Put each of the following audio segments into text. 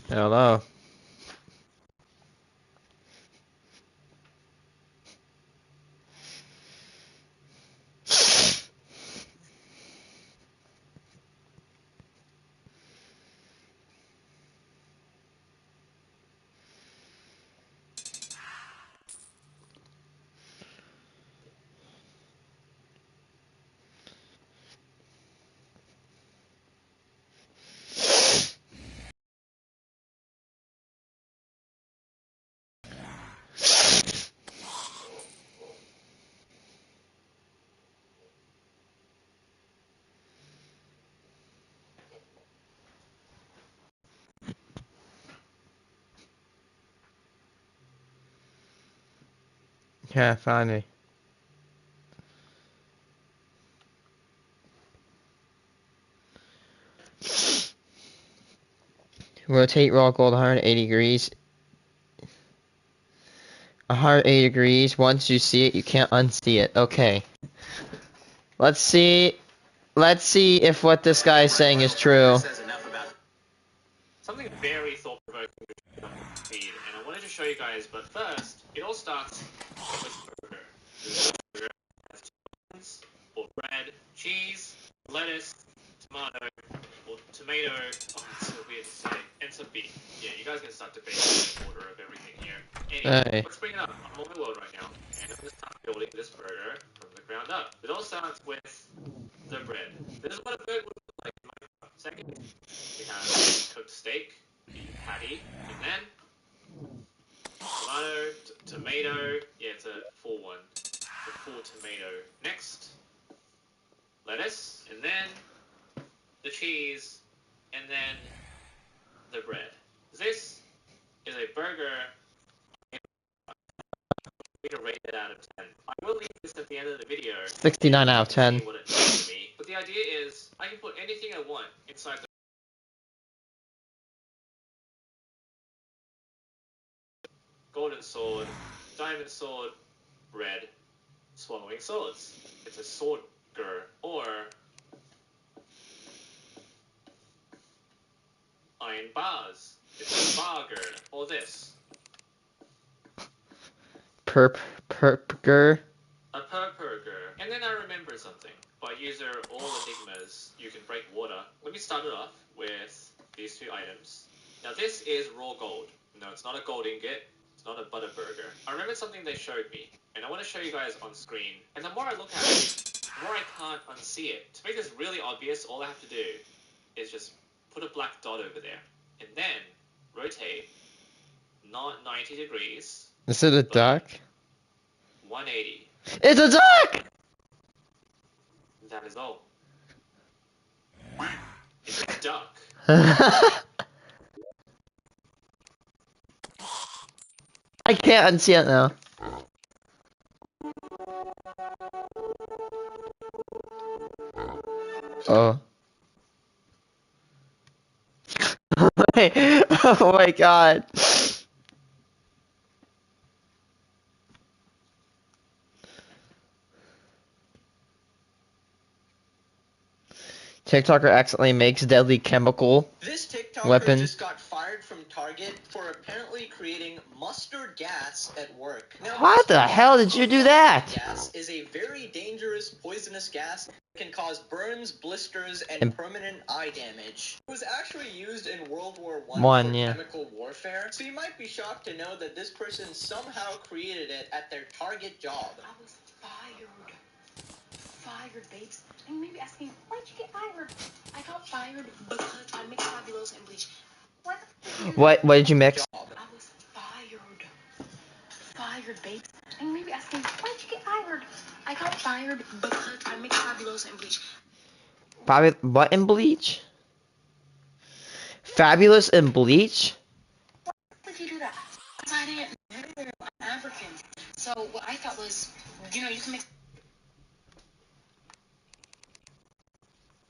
Hello. Yeah, finally. Rotate raw gold 180 degrees. 180 degrees. Once you see it, you can't unsee it. Okay. Let's see. Let's see if what this guy is saying is true. Something very thought-provoking on speed, and I wanted to show you guys, but first, it all starts with burger. Burger has toppings, or bread, cheese, lettuce, tomato, or tomato, oh, it's so weird to say, and some beef. Yeah, you guys can start debating the order of everything here. Anyway, Hey. let's bring it up. I'm on my load right now, and I'm going to start building this burger from the ground up. It all starts with the bread. This is what a burger would look like in my second. We have cooked steak, the patty, and then tomato, tomato. Yeah, it's a full one. The full tomato. Next, lettuce, and then the cheese, and then the bread. This is a burger. I'm going to rate it out of 10. I will leave this at the end of the video. 69 out of 10. See what it does to me. But the idea is, I can put anything I want inside the golden sword, diamond sword, red, swallowing swords. It's a swordger, or iron bars. It's a barger, or this. Perpger. A purpurger. And then I remember something. By user all enigmas, you can break water. Let me start it off with these two items. Now this is raw gold. No, it's not a gold ingot. It's not a butter burger. I remembered something they showed me, and I want to show you guys on screen. And the more I look at it, the more I can't unsee it. To make this really obvious, all I have to do is just put a black dot over there. And then rotate, not 90 degrees. Is it a duck? 180. It's a duck! That is all. It's a duck. I can't unsee it now. Oh. Oh my god. TikToker accidentally makes deadly chemical This TikToker weapon. just got fired from Target for apparently creating mustard gas at work. Now, Why the hell did you do that? Gas is a very dangerous, poisonous gas that can cause burns, blisters, and permanent eye damage. It was actually used in World War I for chemical warfare, so you might be shocked to know that this person somehow created it at their Target job. I was fired. Fired, babes. And you may be asking, why'd you get fired? I got fired because I mixed Fabuloso and bleach. What the fuck did you do? What did you mix? I was fired. Fired, babes. And you may be asking, why'd you get fired? I got fired because I mixed Fabuloso and bleach. What in bleach? Fabulous in bleach? Why would you do that? Because I didn't know I'm African. So what I thought was, you know, you can mix.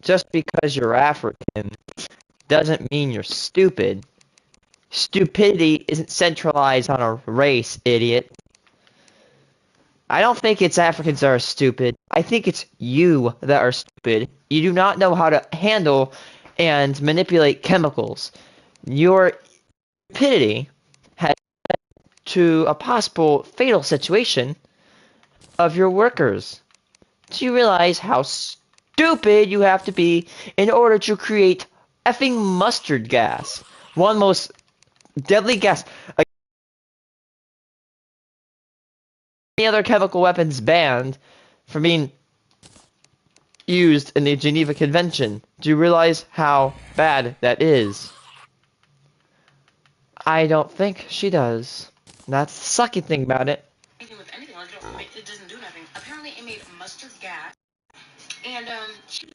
Just because you're African doesn't mean you're stupid. Stupidity isn't centralized on a race, idiot. I don't think it's Africans that are stupid. I think it's you that are stupid. You do not know how to handle and manipulate chemicals. You're stupidity has led to a possible fatal situation of your workers. Do you realize how stupid you have to be in order to create effing mustard gas? One most deadly gas. Any other chemical weapons banned from being used in the Geneva Convention. Do you realize how bad that is? I don't think she does. That's the sucky thing about it. With anything, like it doesn't do nothing. Apparently, it made mustard gas, and she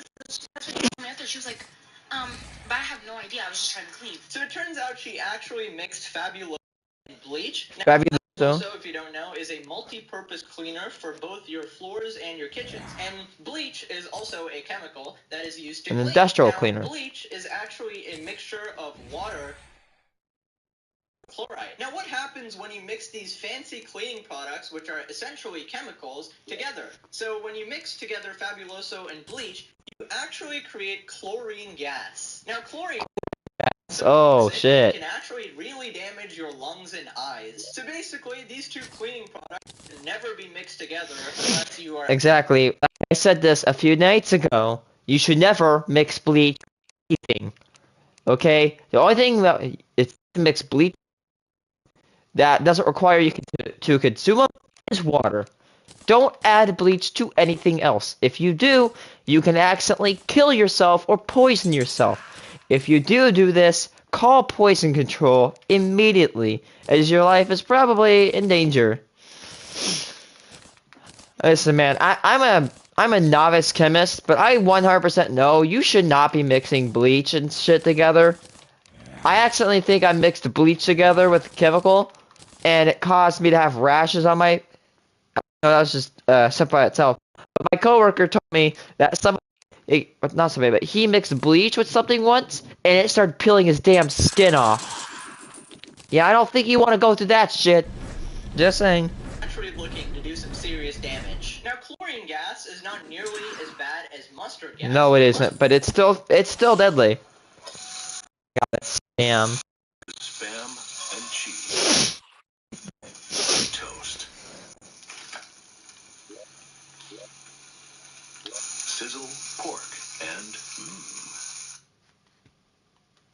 was like, but I have no idea. I was just trying to clean. So it turns out she actually mixed Fabuloso and bleach. Now, Fabuloso, if you don't know, is a multi-purpose cleaner for both your floors and your kitchens. And bleach is also a chemical that is used to an clean. industrial Now, cleaner. Bleach is actually a mixture of water chloride. Now, what happens when you mix these fancy cleaning products, which are essentially chemicals, together? So when you mix together Fabuloso and bleach, you actually create chlorine gas. Now, chlorine Shit. can actually really damage your lungs and eyes. So basically, these two cleaning products can never be mixed together unless you are... Exactly. I said this a few nights ago. You should never mix bleach with anything. Okay? The only thing that it's to mix bleach that doesn't require you to consume them is water. Don't add bleach to anything else. If you do, you can accidentally kill yourself or poison yourself. If you do this, call poison control immediately, as your life is probably in danger. Listen, man, I'm a novice chemist, but I 100% know you should not be mixing bleach and shit together. I accidentally think I mixed bleach together with chemical, and it caused me to have rashes on my... No, that was just stuff by itself. But my coworker told me that not somebody, but he mixed bleach with something once, and it started peeling his damn skin off. Yeah, I don't think you want to go through that shit. Just saying. actually looking to do some serious damage. Now, chlorine gas is not nearly as bad as mustard gas. No, it isn't, but it's still deadly. God, that's spam. Spam and cheese. Toast. Sizzle, pork, and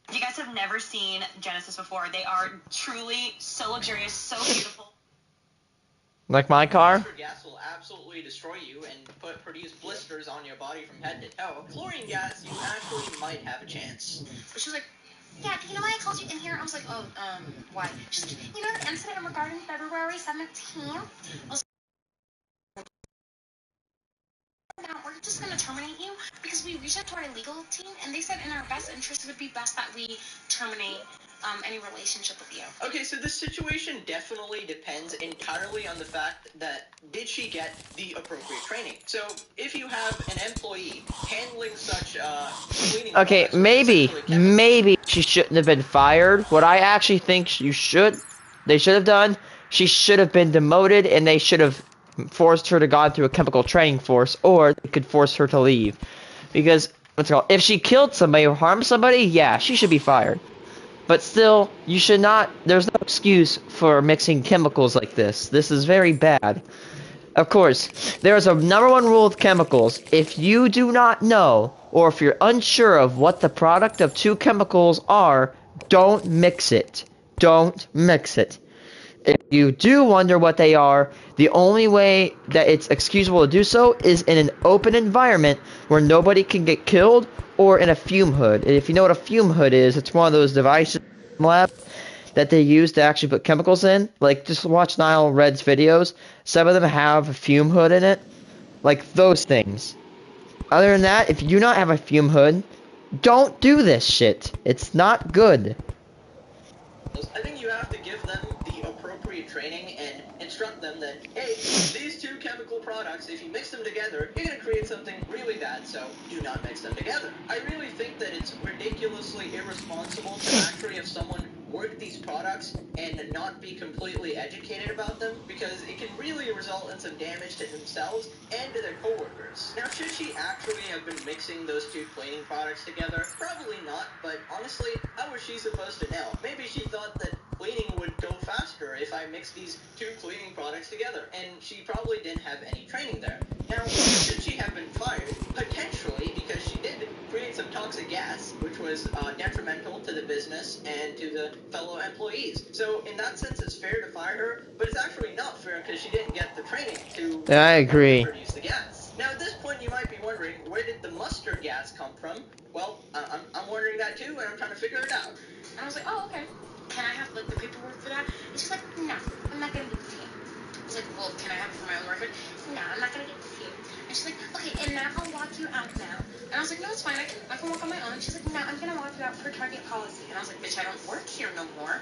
If you guys have never seen Genesis before, they are truly so luxurious, so beautiful. Like my car? Mustard gas will absolutely destroy you and produce blisters on your body from head to toe. Chlorine gas, you actually might have a chance. But she was like, yeah, do you know why I called you in here? I was like, oh, why? She's like, you know the incident regarding February 17th? I was like, no, we're just going to terminate you because we reached out to our legal team and they said in our best interest it would be best that we terminate any relationship with you. Okay, so this situation definitely depends entirely on the fact that did she get the appropriate training? So if you have an employee handling such cleaning Okay, products with maybe she shouldn't have been fired. What I actually think they should have done, she should have been demoted and they should have forced her to go through a chemical training course, or they could force her to leave. Because, if she killed somebody or harmed somebody, yeah, she should be fired. But still, you should not, there's no excuse for mixing chemicals like this. This is very bad. Of course, there is a #1 rule of chemicals. If you do not know, or if you're unsure of what the product of two chemicals are, don't mix it. Don't mix it. If you do wonder what they are, the only way that it's excusable to do so is in an open environment where nobody can get killed, or in a fume hood. And if you know what a fume hood is, it's one of those devices in the lab that they use to actually put chemicals in. Like, just watch Nile Red's videos. Some of them have a fume hood in it. Like, those things. Other than that, if you do not have a fume hood, don't do this shit. It's not good. I think you have to give them the appropriate training and instruct them that, hey, these two chemical products, if you mix them together, you're going to create something really bad, so do not mix them together. I really think that it's ridiculously irresponsible to actually have someone work these products and not be completely educated about them, because it can really result in some damage to themselves and to their coworkers. Now, should she actually have been mixing those two cleaning products together? Probably not, but honestly, how was she supposed to know? Maybe she thought that cleaning would go faster if I mixed these two cleaning products together, and she probably didn't have any training there. Now, should she have been fired? Potentially, because she did create some toxic gas, which was detrimental to the business and to the fellow employees. So, in that sense, it's fair to fire her, but it's actually not fair because she didn't get the training to I agree. produce the gas. Now, at this point, you might be wondering, where did the mustard gas come from? Well, I'm wondering that too, and I'm trying to figure it out. And I was like, oh, okay. Can I have, like, the paperwork for that? And she's like, no, I'm not going to give it to you. I was like, well, can I have it for my own record? No, I'm not going to give it to you. And she's like, okay, and now I'll walk you out now. And I was like, no, it's fine. I can walk on my own. And she's like, no, I'm going to walk you out per Target policy. And I was like, bitch, I don't work here no more.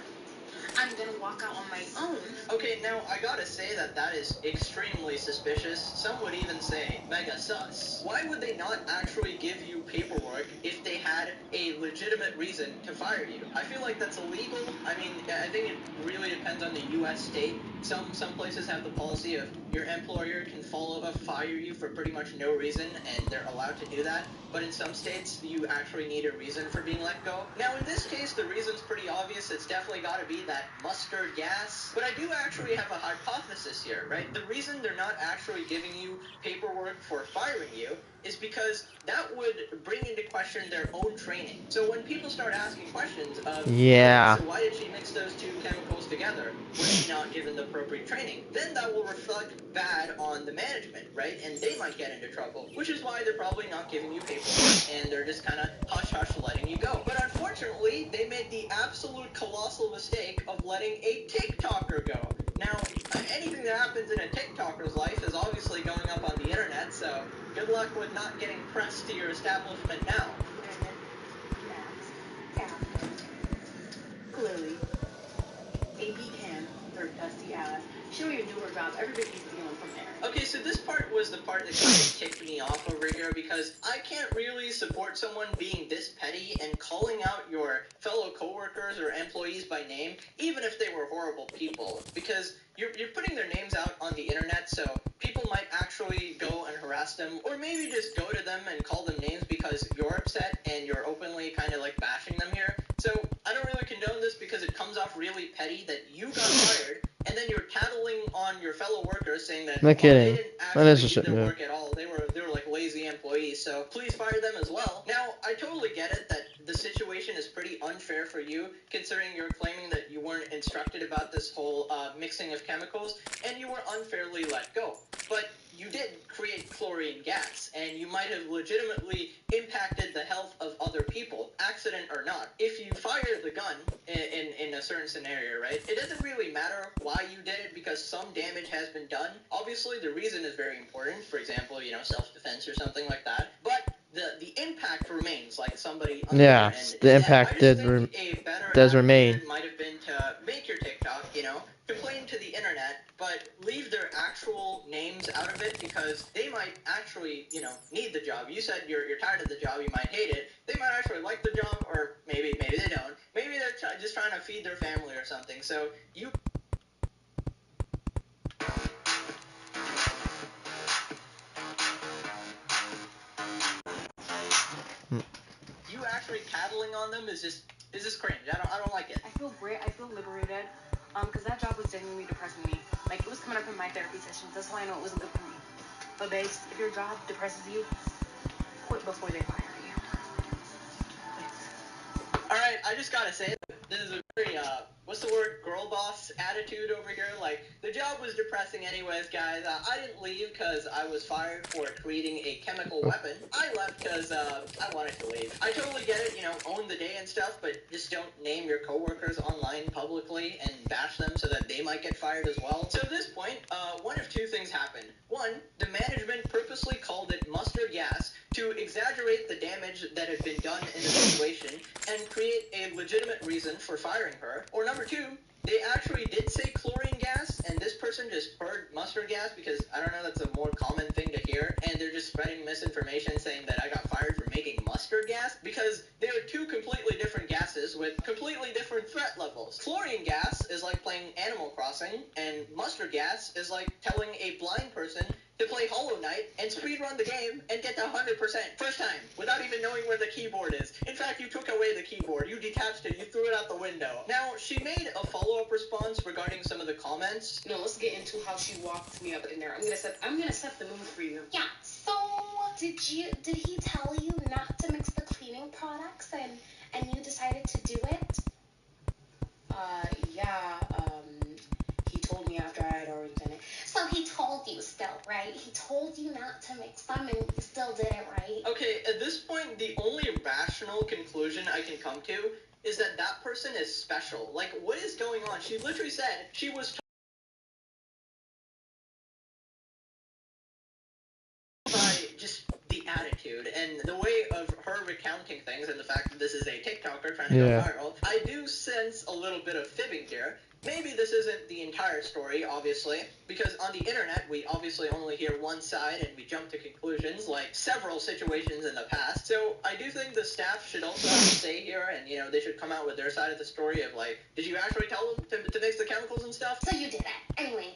I'm going to walk out on my own. Okay, now, I gotta say that is extremely suspicious. Some would even say mega sus. Why would they not actually give you paperwork if they had a legitimate reason to fire you? I feel like that's illegal. I mean, I think it really depends on the U.S. state. Some places have the policy of your employer can fire you for pretty much no reason, and they're allowed to do that. But in some states, you actually need a reason for being let go. Now, in this case, the reason's pretty obvious. It's definitely got to be that mustard gas. But I do actually have a hypothesis here, right? The reason they're not actually giving you paperwork for firing you is because that would bring into question their own training. So when people start asking questions of, Yeah. so why did she mix those two chemicals together? Was she not given the appropriate training? Then that will reflect bad on the management, right? And they might get into trouble, which is why they're probably not giving you paperwork, and they're just kind of hush-hush letting you go. But unfortunately, they made the absolute colossal mistake of letting a TikToker go. Now, anything that happens in a TikToker's life is obviously going up on the internet, so good luck with not getting pressed to your establishment now. Clearly, AP Cam, her dusty ass. She don't even do her job. Everybody's dealing from there. Okay, so this part was the part that kind of kicked me off over here, because I can't really support someone being this petty and calling out your fellow coworkers or employees by name, even if they were horrible people, because you're putting their names out on the internet, so people might actually go and harass them, or maybe just go to them and call them names because you're upset and you're openly kind of like bashing them here. So I don't really condone this because it comes off really petty that you got fired, and then you're tattling on your fellow workers, saying that No kidding. they didn't That is a actually shit do their move. work at all. They were like lazy employees, so please fire them as well. Now, I totally get it that the situation is pretty unfair for you, considering you're claiming that you weren't instructed about this whole mixing of chemicals, and you were unfairly let go. But you did create chlorine gas, and you might have legitimately impacted the health of other people, accident or not. If you fire the gun in a certain scenario, right, it doesn't really matter why you did it, because some damage has been done. Obviously, the reason is very important. For example, self-defense or something like that. But the impact remains, like somebody on the other end. The impact does remain. Might have been to make your TikTok, complain to the internet, but leave their actual names out of it, because they might actually, need the job. You said you're tired of the job, you might hate it. They might actually like the job, or maybe they don't. Maybe they're just trying to feed their family or something. So you actually tattling on them is just cringe. I don't like it. I feel great. I feel liberated. Because that job was genuinely depressing me. Like, it was coming up in my therapy sessions. That's why I know it wasn't good for me. But babes, if your job depresses you, quit before they fire you. Alright, I just gotta say, this is a very, what's the word, girl boss attitude over here. Like, the job was depressing anyways, guys. I didn't leave because I was fired for creating a chemical weapon. I left because, I wanted to leave. I totally get it, own the day and stuff, but just don't name your coworkers online publicly and bash them so that they might get fired as well. So at this point, one of two things happened. One, the management purposely called it mustard gas to exaggerate the damage that had been done in the situation and create a legitimate reason for firing her. Or number two, they actually did say chlorine gas, and this person just heard mustard gas because, I don't know, that's a more common thing to hear, and they're just spreading misinformation saying that I got fired for making mustard gas, because they are two completely different gases with completely different threat levels. Chlorine gas is like playing Animal Crossing, and mustard gas is like telling a blind person to play Hollow Knight and speedrun the game and get to 100% first time without even knowing where the keyboard is. In fact, you took away the keyboard, you detached it, you threw it out the window. Now, she made a follow-up response regarding some of the comments. No, let's get into how she walked me up in there. I'm gonna set the mood for you. Yeah, so did he tell you not to mix the cleaning products and you decided to do it? Yeah, he told me after I had already done it. So he told you still, right? He told you not to mix them and you still did it, right? Okay, at this point, the only rational conclusion I can come to is that that person is special. Like, what is going on? She literally said she was by just the attitude and the way of her recounting things and the fact that this is a TikToker trying to go viral. I do sense a little bit of fibbing here. Maybe this isn't the entire story, obviously, because on the internet, we obviously only hear one side and we jump to conclusions, like several situations in the past. So I do think the staff should also have a say here, and, you know, they should come out with their side of the story of, like, did you actually tell them to mix the chemicals and stuff? So you did it. Anyway,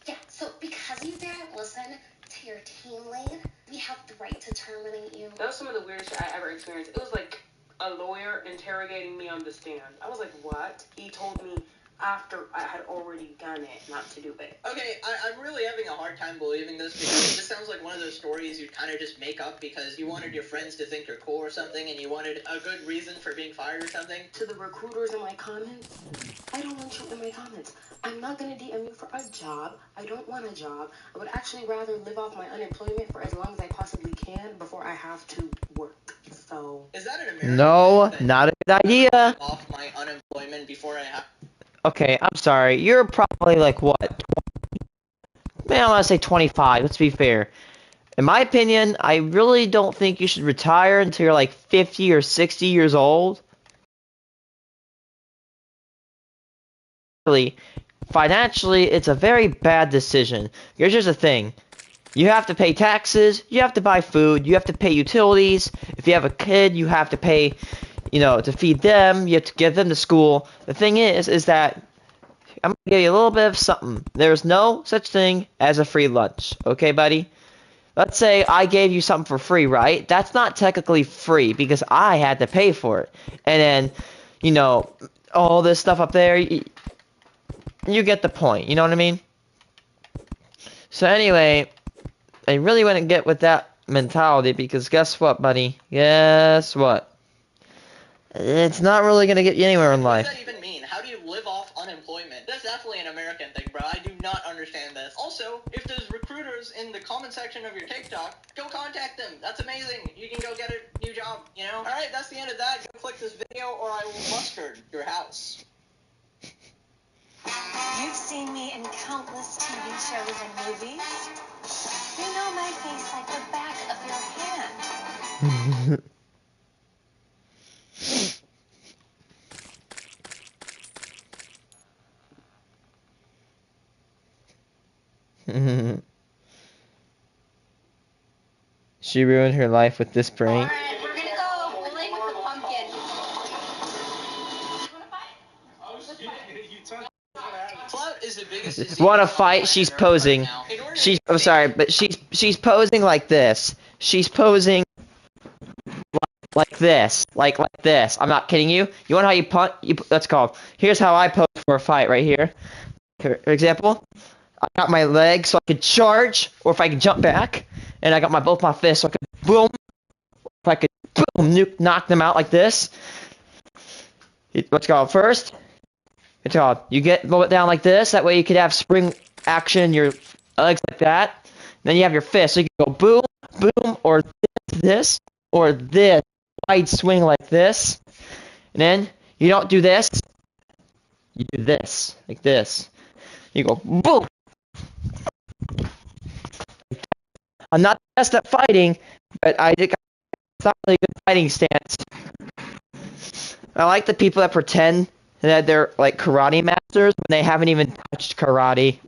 yeah, so because you didn't listen to your team lead, we have the right to terminate you. That was some of the weirdest shit I ever experienced. It was like a lawyer interrogating me on the stand. I was like, what? He told me after I had already done it not to do it. Okay, I'm really having a hard time believing this because this sounds like one of those stories you kind of just make up because you wanted your friends to think you're cool or something and you wanted a good reason for being fired or something. To the recruiters in my comments, I don't want you in my comments. I'm not going to DM you for a job. I don't want a job. I would actually rather live off my unemployment for as long as I possibly can before I have to work. So... Is that an American No, thing? not a good idea. Off my unemployment before I have... Okay, I'm sorry. You're probably like what? 20? Man, I want to say 25. Let's be fair. In my opinion, I really don't think you should retire until you're like 50 or 60 years old. Really, financially, it's a very bad decision. Here's just the thing. You have to pay taxes, you have to buy food, you have to pay utilities. If you have a kid, you have to pay, you know, to feed them, you have to get them to school. The thing is that I'm going to give you a little bit of something. There's no such thing as a free lunch, okay, buddy? Let's say I gave you something for free, right? That's not technically free because I had to pay for it. And then, you know, all this stuff up there, you get the point, you know what I mean? So anyway, I really wouldn't get with that mentality because guess what, buddy? Guess what? It's not really going to get you anywhere in life. What does that even mean? How do you live off unemployment? That's definitely an American thing, bro. I do not understand this. Also, if there's recruiters in the comment section of your TikTok, go contact them. That's amazing. You can go get a new job, you know? Alright, that's the end of that. Go click this video or I will mustard your house. You've seen me in countless TV shows and movies. You know my face like the back of your hand. She ruined her life with this prank. Alright, we're gonna go play with the pumpkin. Clout is the biggest disease. Want to fight? She's posing. I'm sorry, but she's posing like this. She's posing like this, like this. I'm not kidding you. You want how you punt? That's called. Here's how I pose for a fight right here. For example, I got my legs so I could charge, or if I could jump back, and I got both my fists so I could boom. If I could boom, knock them out like this. What's called first? It's called. You get low it down like this. That way you could have spring action. Your legs like that. Then you have your fist. So you can go boom, boom, or this, or this. Wide swing like this. And then you don't do this. You do this, like this. You go boom. I'm not the best at fighting, but I think it's not really good fighting stance. I like the people that pretend that they're like karate masters when they haven't even touched karate.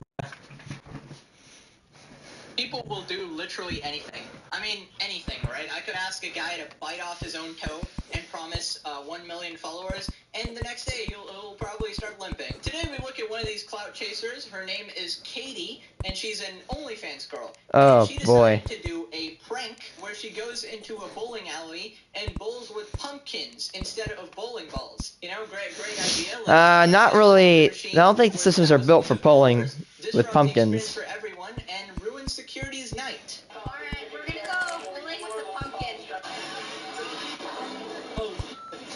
people will do literally anything. I mean, anything, right? I could ask a guy to bite off his own toe and promise 1 million followers, and the next day he'll probably start limping. Today we look at one of these clout chasers. Her name is Katie, and she's an OnlyFans girl. Oh, and she decided to do a prank where she goes into a bowling alley and bowls with pumpkins instead of bowling balls. You know, great idea. Not really. I don't think the systems are built for bowling with pumpkins. For everyone and ruin security's night. Alright, we're gonna go bowling with the pumpkin.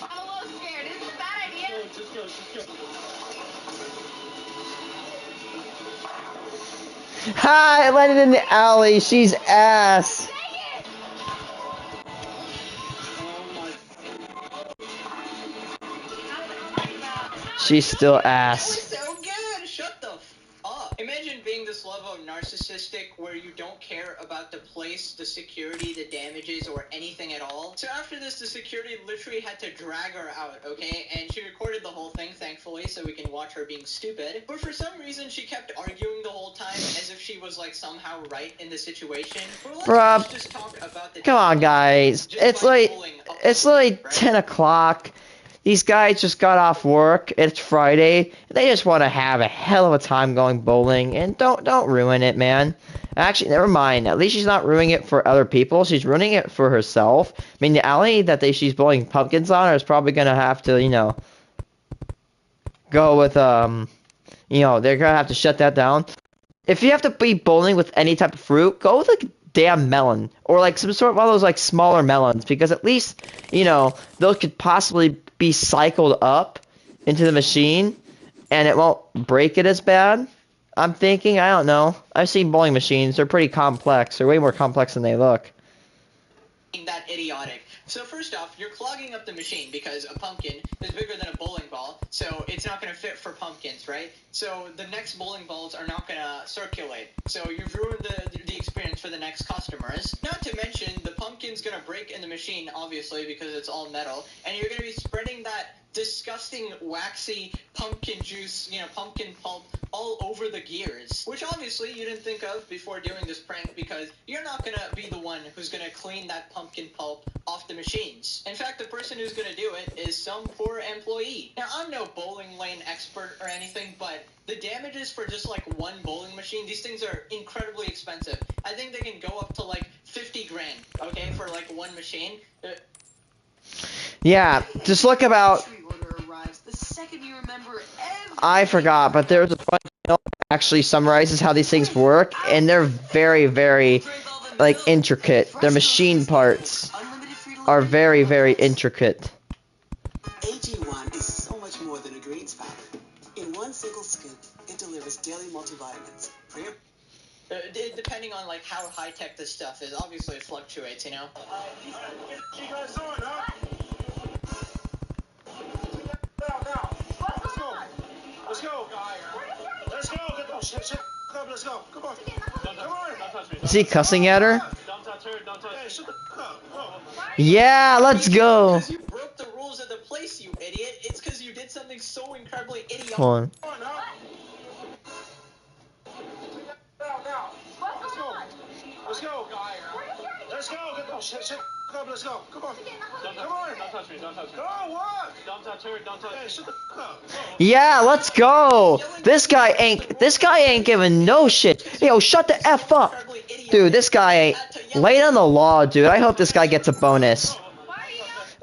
I'm a little scared. Is this a bad idea? Just go. Ha! I landed in the alley. She's ass. She's still ass. So good. Shut the f up. Imagine being this level of narcissistic where you don't care about the place, the security, the damages, or anything at all. So after this, the security literally had to drag her out, okay? And she recorded the whole thing, thankfully, so we can watch her being stupid. But for some reason, she kept arguing the whole time as if she was, like, somehow right in the situation. Bruh, just talk about the come on, guys. It's like 10 o'clock. These guys just got off work. It's Friday. They just want to have a hell of a time going bowling, and don't ruin it, man. Actually, never mind. At least she's not ruining it for other people. She's ruining it for herself. I mean, the alley that she's bowling pumpkins on is probably gonna have to, you know, go with you know, they're gonna have to shut that down. If you have to be bowling with any type of fruit, go with like damn melon or like some sort of one of those like smaller melons, because at least, you know, those could possibly be cycled up into the machine and it won't break it as bad. I'm thinking, I don't know. I've seen bowling machines. They're pretty complex. They're way more complex than they look. That idiotic. So first off, you're clogging up the machine because a pumpkin is bigger than a bowling ball, so it's not going to fit for pumpkins, right? So the next bowling balls are not going to circulate. So you've ruined the experience for the next customers. Not to mention, the pumpkin's going to break in the machine, obviously, because it's all metal, and you're going to be spreading that disgusting, waxy pumpkin juice, you know, pumpkin pulp all over the gears, which obviously you didn't think of before doing this prank because you're not gonna be the one who's gonna clean that pumpkin pulp off the machines. In fact, the person who's gonna do it is some poor employee. Now, I'm no bowling lane expert or anything, but the damages for just like one bowling machine, these things are incredibly expensive. I think they can go up to like 50 grand, okay, for like one machine. Yeah, just look about. I forgot, but there's a funny film that actually summarizes how these things work, and they're very, very, like, intricate. Their machine parts are very, very intricate. AG1 is so much more than a greens powder. In one single scoop, it delivers daily multivitamins. Depending on like how high tech this stuff is, obviously it fluctuates, you know. You guys on, huh? Let's go. Let's go. Let's go. Come on. Is he cussing at her? Don't touch her. Don't touch her. Hey, shut the fuck up. Yeah, let's go. Because you broke the rules of the place, you idiot. It's because you did something so incredibly idiotic. Hold on. Let's go. Let's go. Let's go. Come on. Come on. Don't touch me. Don't touch me. Go, what? Don't touch her. Don't touch me. Hey, shut the fuck up. Yeah, let's go. This guy ain't giving no shit. Yo, shut the F up. Dude, this guy ain't late on the law, dude. I hope this guy gets a bonus.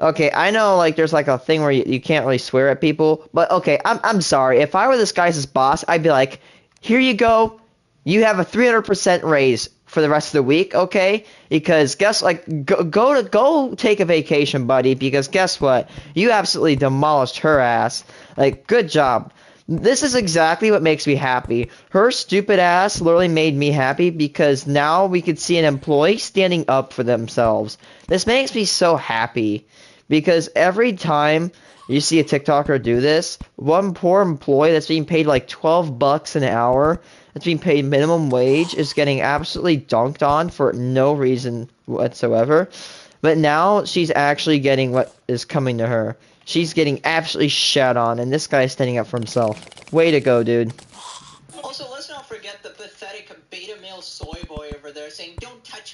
Okay, I know like there's like a thing where you can't really swear at people, but okay, I'm sorry. If I were this guy's boss, I'd be like, "Here you go. You have a 300% raise for the rest of the week, okay? Because go take a vacation, buddy, because guess what? You absolutely demolished her ass. Like, good job. This is exactly what makes me happy. Her stupid ass literally made me happy because now we could see an employee standing up for themselves. This makes me so happy because every time you see a TikToker do this, one poor employee that's being paid like $12 an hour, that's being paid minimum wage, is getting absolutely dunked on for no reason whatsoever. But now she's actually getting what is coming to her. She's getting absolutely shat on, and this guy's standing up for himself. Way to go, dude. Also, let's not forget the pathetic beta male soy boy over there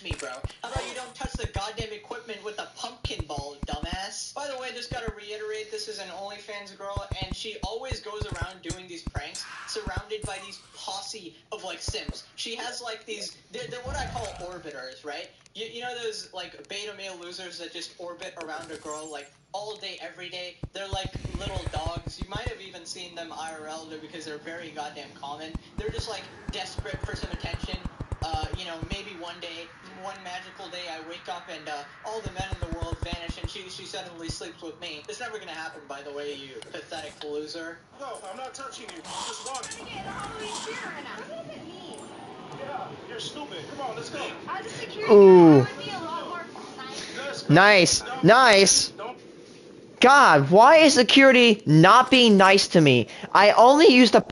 touch me, bro. How about you don't touch the goddamn equipment with a pumpkin ball, dumbass? By the way, just gotta reiterate, this is an OnlyFans girl, and she always goes around doing these pranks, surrounded by these posse of, like, simps. She has, like, these, they're what I call orbiters, right? You know those, like, beta male losers that just orbit around a girl, like, all day, every day? They're like little dogs. You might have even seen them IRL because they're very goddamn common. They're just, like, desperate for some attention. You know, maybe one day, one magical day, I wake up and all the men in the world vanish, and she suddenly sleeps with me. It's never gonna happen, by the way, you pathetic loser. No, I'm not touching you. I'm just walking. Get a Halloween spirit right now. What does it mean? Yeah, you're stupid. Come on, let's go. As a security Ooh. guard, I would be a lot more nice. Nice. Nice. Don't. God, why is security not being nice to me? I only used the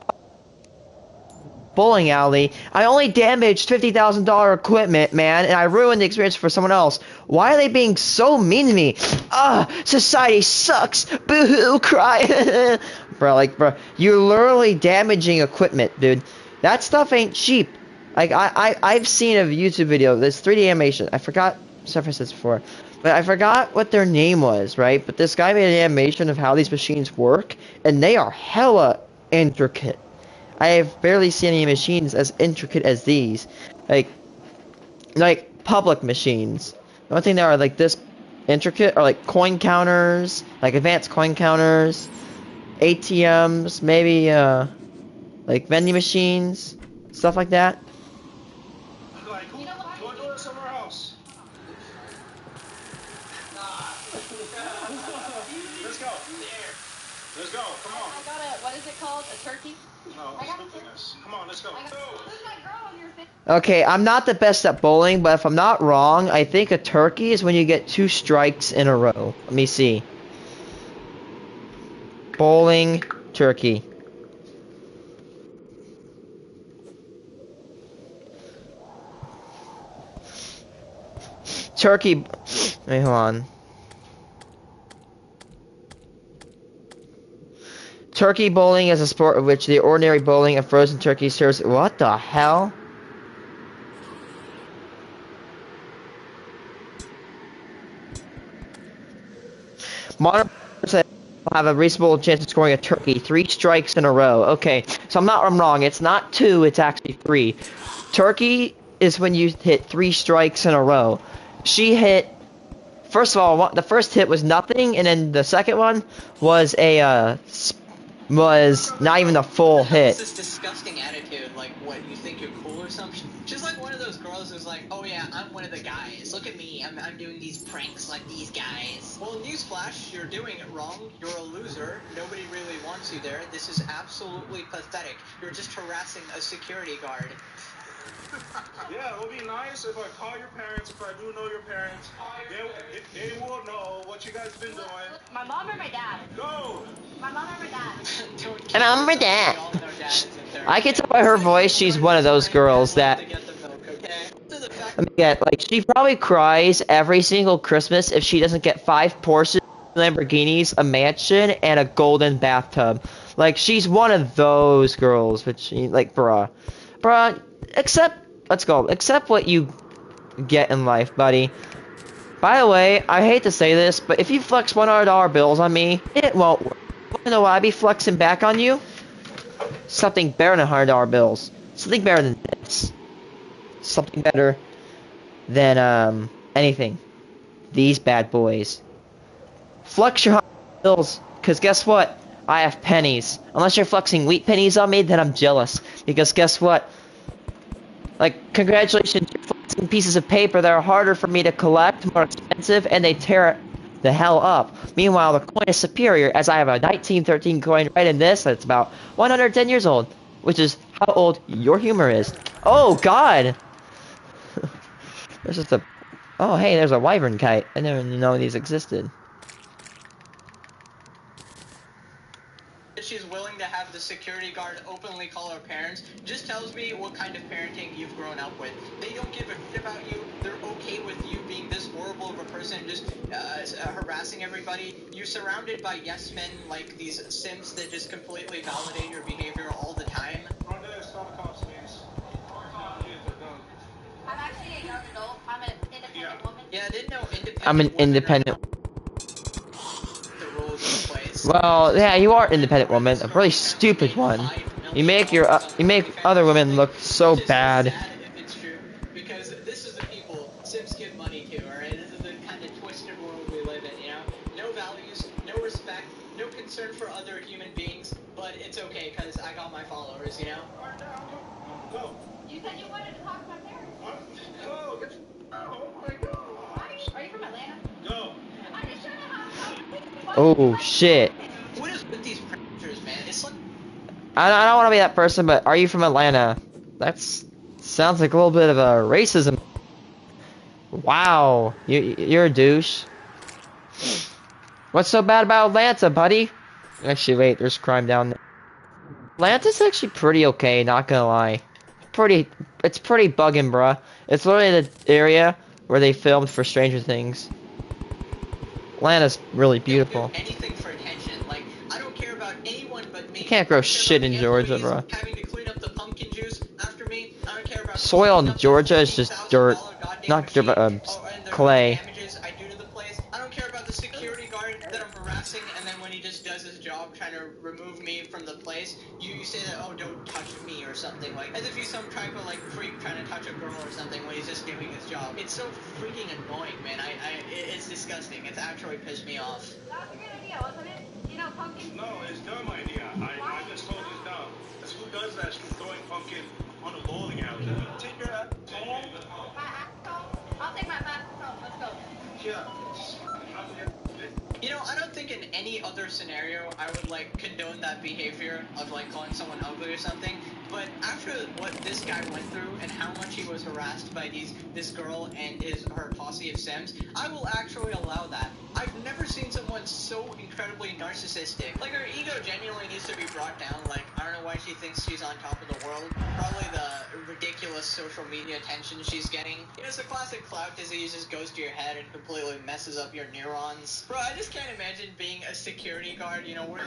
bowling alley. I only damaged $50,000 equipment, man, and I ruined the experience for someone else. Why are they being so mean to me? Society sucks. Boo-hoo, cry. Bro, you're literally damaging equipment, dude. That stuff ain't cheap. Like, I've seen a YouTube video, this 3D animation. I forgot, I've said this before, but I forgot what their name was, right? But this guy made an animation of how these machines work, and they are hella intricate. I have barely seen any machines as intricate as these. Like public machines. The only thing that are like this intricate are like coin counters, like advanced coin counters, ATMs, maybe like vending machines, stuff like that. Like, who? Go do it somewhere else. Let's go. Let's go. Come on. I got a, what is it called? A turkey? No, stupidness. Come on, let's go. Who's that girl on your face? Okay, I'm not the best at bowling, but if I'm not wrong, I think a turkey is when you get 2 strikes in a row. Let me see. Bowling, turkey. Turkey. Wait, hold on. Turkey bowling is a sport of which the ordinary bowling of frozen turkey serves. What the hell? Modern players have a reasonable chance of scoring a turkey 3 strikes in a row. Okay, so I'm wrong. It's not 2, it's actually 3. Turkey is when you hit 3 strikes in a row. She hit, first of all, the first hit was nothing, and then the second one was a was not even a full hit. This disgusting attitude, like, what, you think you're cool or something? She's like one of those girls who's like, oh yeah, I'm one of the guys. Look at me, I'm doing these pranks like these guys. Well, newsflash, you're doing it wrong. You're a loser. Nobody really wants you there. This is absolutely pathetic. You're just harassing a security guard. Yeah, it would be nice if I call your parents, if I do know your parents. They will know what you guys been doing. My mom or my dad? Go! My mom or my dad? And I'm my dad. I can tell by her voice she's one of those girls that, let me get, like, she probably cries every single Christmas if she doesn't get 5 Porsches, Lamborghinis, a mansion, and a golden bathtub. Like, she's one of those girls, but she, like, bruh, accept what you get in life, buddy. By the way, I hate to say this, but if you flex $100 bills on me, it won't work. You know what I'd be flexing back on you? Something better than $100 bills. Something better than this. Something better than, anything. These bad boys. Flex your $100 bills, because guess what? I have pennies. Unless you're flexing wheat pennies on me, then I'm jealous. Because guess what? Like, congratulations, you're flexing pieces of paper that are harder for me to collect, more expensive, and they tear the hell up. Meanwhile, the coin is superior, as I have a 1913 coin right in this that's about 110 years old, which is how old your humor is. Oh, God! There's just a... Oh, hey, there's a wyvern kite. I never knew these existed. She's willing to have the security guard openly call her parents just tells me what kind of parenting you've grown up with. They don't give a shit about you. They're okay with you being this horrible of a person, just harassing everybody. You're surrounded by yes men like these simps that just completely validate your behavior all the time. I'm actually a young adult. I'm an Yeah, I didn't know independent. I'm an women are independent. not the rules of the place. Well, yeah, you are an independent woman, a really stupid one. You make other women look so Which is bad. sad if it's true, because this is the people Sims give money to, alright? This is the kind of twisted world we live in, you know? No values, no respect, no concern for other human beings, but it's okay, because I got my followers, you know? Go. You said you wanted to talk about there. Go. Oh my gosh. Are you from Atlanta? Go. I just showed you how. Oh shit. What is with these predators, man? It's like... I don't want to be that person, but are you from Atlanta? That's sounds like a little bit of a racism. Wow, you're a douche. What's so bad about Atlanta, buddy? Actually, wait, there's crime down there. Atlanta's actually pretty okay, not gonna lie. It's pretty bugging, bruh. It's literally the area where they filmed for Stranger Things. Atlanta's really beautiful. Do anything for attention. Like, I don't care about anyone but me. You can't grow shit in Georgia, bruh. Having to clean up the pumpkin juice after me. I don't care about Soil in Georgia is just dirt, not dirt, but clay. damages I do to the place. I don't care about the security guard that I'm harassing, and then when he just does his job trying to remove me from the place, you say that, oh, don't touch me or something, like, as if he's some type of, like, freak trying to touch a girl or something when he's just doing his job. It's so freaking annoying, man. It's disgusting. It's actually pissed me off. That was a good idea, wasn't it? You know, pumpkin. No, it's dumb idea. I just told it's dumb. That's who does that, throwing pumpkin on a bowling alley. Take your ass home. My asshole. I'll take my back home. Let's go. Yeah. You know, I don't think in any other scenario I would, like, condone that behavior of, like, calling someone ugly or something, but after what this guy went through and how much he was harassed by this girl and her posse of Sims, I will actually allow that. I've never seen someone so incredibly narcissistic. Like, her ego genuinely needs to be brought down. Like, I don't know why she thinks she's on top of the world. Probably the ridiculous social media attention she's getting. You know, it's a classic clout disease, just goes to your head and completely messes up your neurons. Bro, I just can't imagine being a security guard, you know, where...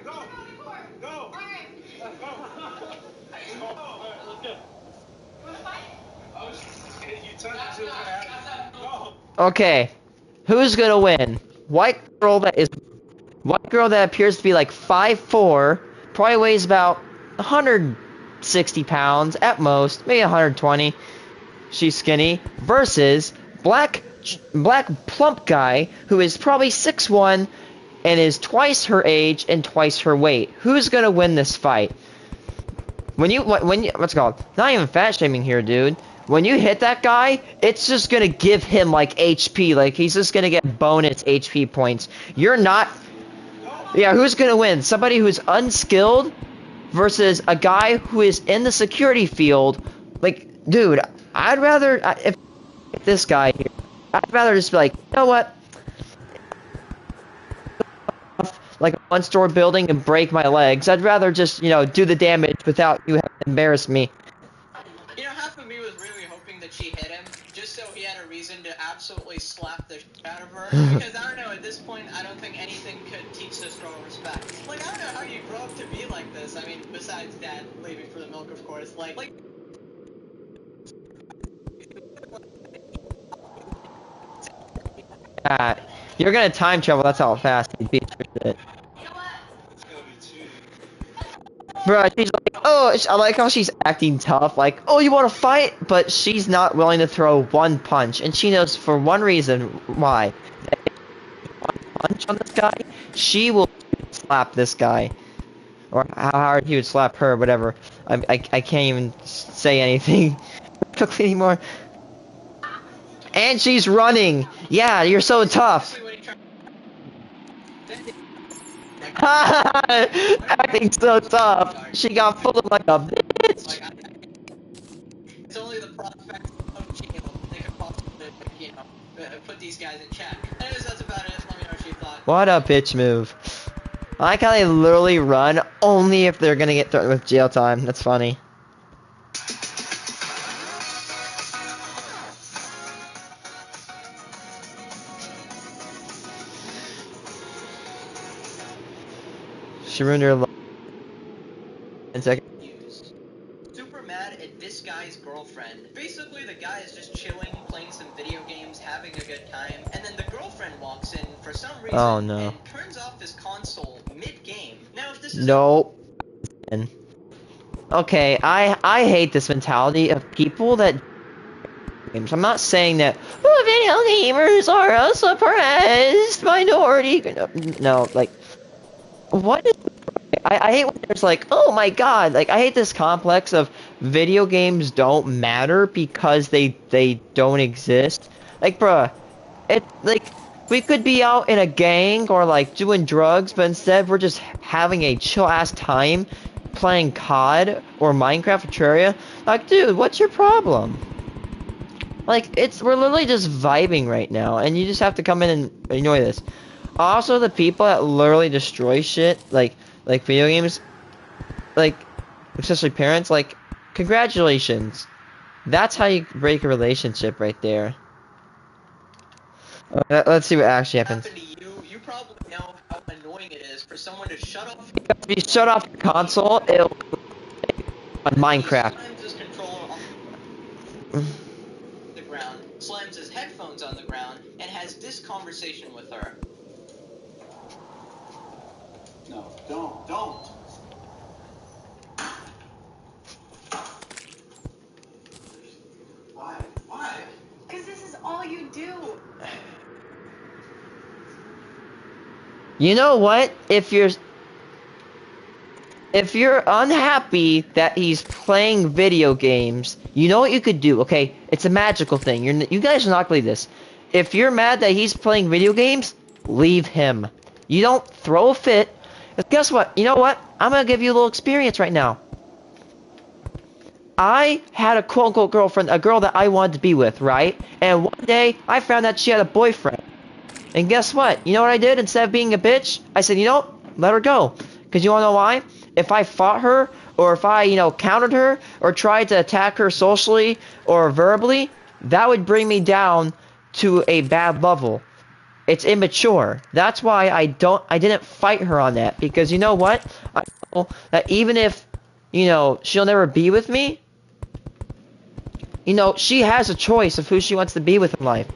Go. Go. Okay, who's gonna win? White girl that appears to be like 5'4", probably weighs about 160 pounds at most, maybe 120. She's skinny. Versus black plump guy who is probably 6'1" and is twice her age and twice her weight. Who's gonna win this fight? When you what's it called? Not even fat shaming here, dude. When you hit that guy, it's just gonna give him like HP. Like he's just gonna get bonus HP points. You're not. Yeah, who's gonna win? Somebody who's unskilled versus a guy who is in the security field. Like, dude, I'd rather if this guy here, I'd rather just be like, you know what? Like a one-story building and break my legs. I'd rather just, you know, do the damage without you having to embarrass me. You know, half of me was really hoping that she hit him, just so he had a reason to absolutely slap the shit out of her. Because, I don't know, at this point, I don't think anything could teach this girl respect. Like, I don't know how you grow up to be like this. I mean, besides dad leaving for the milk, of course. Like... You're gonna time travel, that's how fast he beats your shit. Bro, she's like, oh, I like how she's acting tough, like, oh, you wanna fight? But she's not willing to throw one punch, and she knows for one reason why. One punch on this guy, she will slap this guy. Or how hard he would slap her, whatever. I can't even say anything quickly anymore. And she's running! Yeah, you're so tough! Acting so tough. She got fooled like a bitch. It's only the prospect of jail they could possibly, you know, put these guys in check. Anyways, that's about it. Let me know what you thought. What a bitch move. I like how they literally run only if they're gonna get threatened with jail time. That's funny. She ruined her life. In a second. Super mad at this guy's girlfriend. Basically, the guy is just chilling, playing some video games, having a good time, and then the girlfriend walks in for some reason and turns off his console mid-game. Now, if this is okay, I hate this mentality of people that games. I'm not saying that video gamers are a suppressed minority. No, like, what is? I hate when there's like, oh my god, like I hate this complex of video games don't matter because they don't exist. Like, bruh, it like we could be out in a gang or like doing drugs, but instead we're just having a chill ass time playing COD or Minecraft or Terraria. Like, dude, what's your problem? Like, we're literally just vibing right now, and you just have to come in and enjoy this. Also, the people that literally destroy shit, like video games, like, especially parents, like, congratulations. That's how you break a relationship right there. Let's see what actually happens. You probably know how annoying it is for someone to shut off. If you shut off your console, it'll on Minecraft. The ground, slams his headphones on the ground, and has this conversation with her. No, don't. Why? Because this is all you do. You know what? If you're unhappy that he's playing video games, you know what you could do, okay? It's a magical thing. You guys are not believe this. If you're mad that he's playing video games, leave him. You don't throw a fit. Guess what? You know what? I'm gonna give you a little experience right now. I had a quote-unquote girlfriend, a girl that I wanted to be with, right? And one day, I found out she had a boyfriend. And guess what? You know what I did? Instead of being a bitch, I said, you know, let her go. Because you wanna know why? If I fought her, or if I, countered her, or tried to attack her socially or verbally, that would bring me down to a bad level. It's immature. That's why I didn't fight her on that. Because you know what? I know that even if, she'll never be with me, she has a choice of who she wants to be with in life.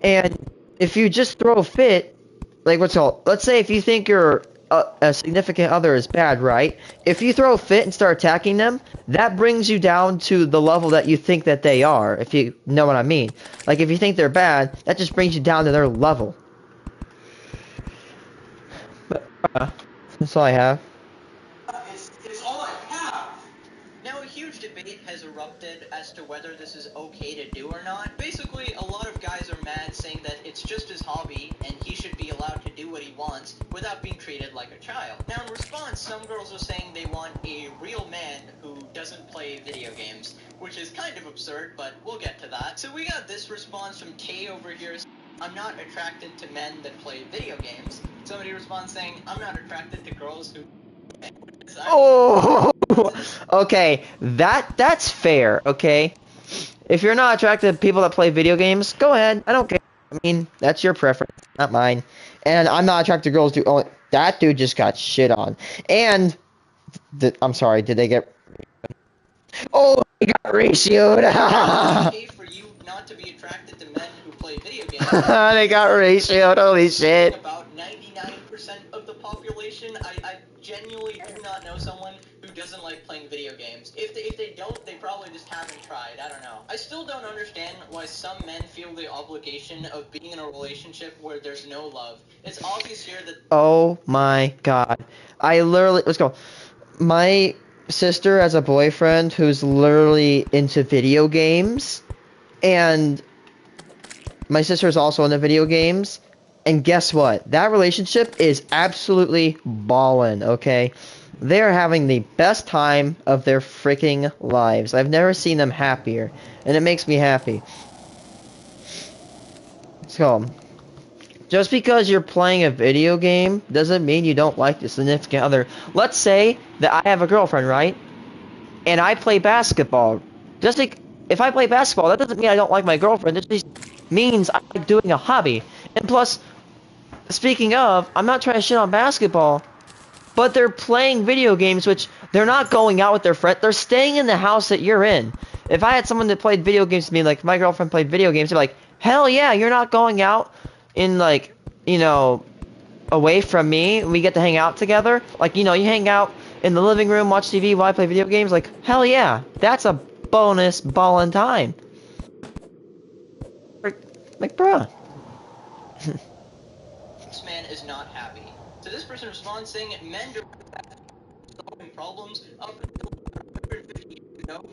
And if you just throw a fit, like let's say if you think your a significant other is bad, right? If you throw a fit and start attacking them, that brings you down to the level that you think that they are, if you know what I mean. Like, if you think they're bad, that just brings you down to their level. But, that's all I have. It's all I have. Now, a huge debate has erupted as to whether this is okay to do or not. Basically, a lot of guys are mad, saying that it's just his hobby and he should be allowed to do what he wants without being treated like a child. Now, in response, some girls are saying they want a real man who doesn't play video games, which is kind of absurd, but we'll get to that. So we got this response from Tay over here. I'm not attracted to men that play video games. Somebody responds saying, I'm not attracted to girls who... Oh, okay, that's fair, okay? If you're not attracted to people that play video games, go ahead, I don't care. I mean, that's your preference, not mine. And I'm not attracted to girls who... Oh, that dude just got shit on. And... I'm sorry, did they get... Oh, they got ratioed! It's okay for you not to be attracted to men who play video games. They got ratioed, holy shit. About 99% of the population, I genuinely do not know someone who doesn't like playing video games. If they don't, they probably just haven't tried. I don't know. I still don't understand why some men feel the obligation of being in a relationship where there's no love. It's obvious here that... Oh my god. I literally... Let's go. My sister has a boyfriend who's literally into video games. And my sister is also into video games. And guess what? That relationship is absolutely ballin', okay? They're having the best time of their freaking lives. I've never seen them happier. And it makes me happy. So, just because you're playing a video game doesn't mean you don't like the significant other. Let's say that I have a girlfriend, right? And I play basketball. Just like, if I play basketball, that doesn't mean I don't like my girlfriend. It just means I like doing a hobby. And plus, speaking of, I'm not trying to shit on basketball, but they're playing video games, which they're not going out with their friends. They're staying in the house that you're in. If I had someone that played video games to me, like my girlfriend played video games, they're like, hell yeah, you're not going out in like, you know, away from me. We get to hang out together. Like, you know, you hang out in the living room, watch TV while I play video games. Like, hell yeah, that's a bonus ballin' time. Like, bruh. This man is not happy. So this person responds saying, men are solving problems up until 150 years ago.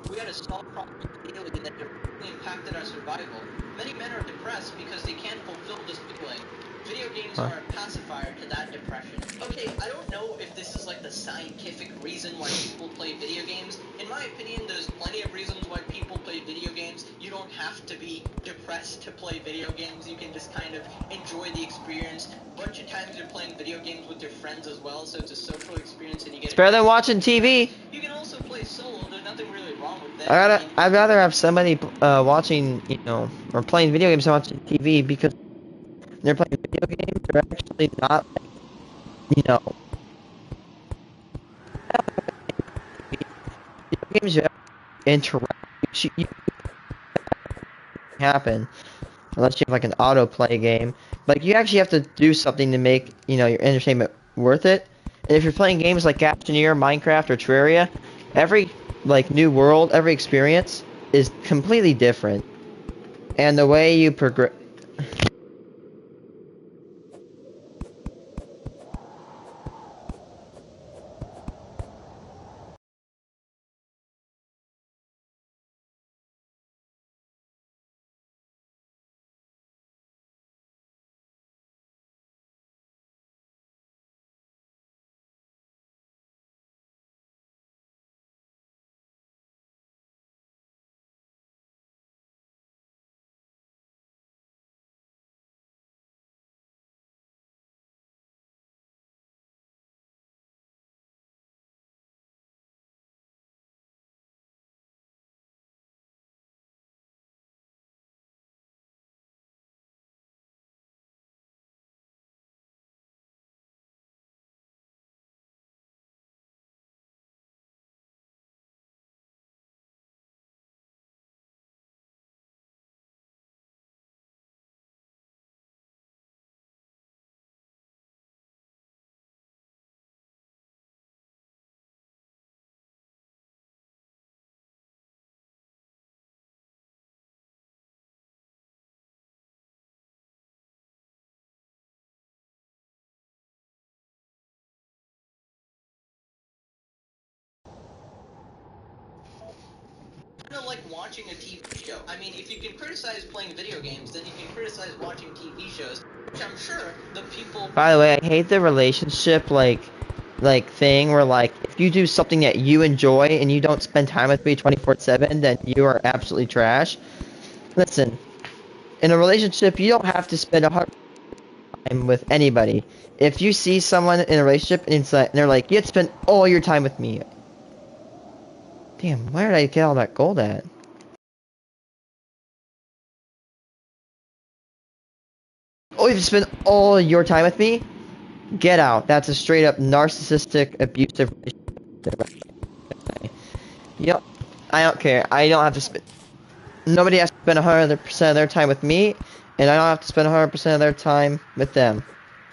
We had to solve problems daily that directly impacted our survival. Many men are depressed because they can't fulfill this feeling. Video games are a pacifier to that depression. Okay, I don't know if this is like the scientific reason why people play video games. In my opinion, there's plenty of reasons why people play video games. You don't have to be depressed to play video games. You can just kind of enjoy the experience. A bunch of times you're playing video games with your friends as well, so it's a social experience and you get. It's better than watching TV. You can also play solo. There's nothing really wrong with that. I'd rather have somebody watching, you know, or playing video games than watching TV, because when they're playing video games, they're actually not, like, you know, video games you have to interact. You happen unless you have like an autoplay game. Like, you actually have to do something to make, you know, your entertainment worth it. And if you're playing games like Captioneer, Minecraft, or Terraria, every like new world, every experience is completely different, and the way you progress. Kind of like watching a TV show. I mean, if you can criticize playing video games, then you can criticize watching TV shows, which I'm sure the people. By the way, I hate the relationship like thing where, like, if you do something that you enjoy and you don't spend time with me 24/7, then you are absolutely trash. Listen, in a relationship, you don't have to spend a hard time with anybody. If you see someone in a relationship and they're like, you have to spend all your time with me. Damn, where did I get all that gold at? Oh, you have to spend all your time with me? Get out. That's a straight up narcissistic, abusive relationship. Yep. I don't care. I don't have to spend. Nobody has to spend 100% of their time with me, and I don't have to spend 100% of their time with them.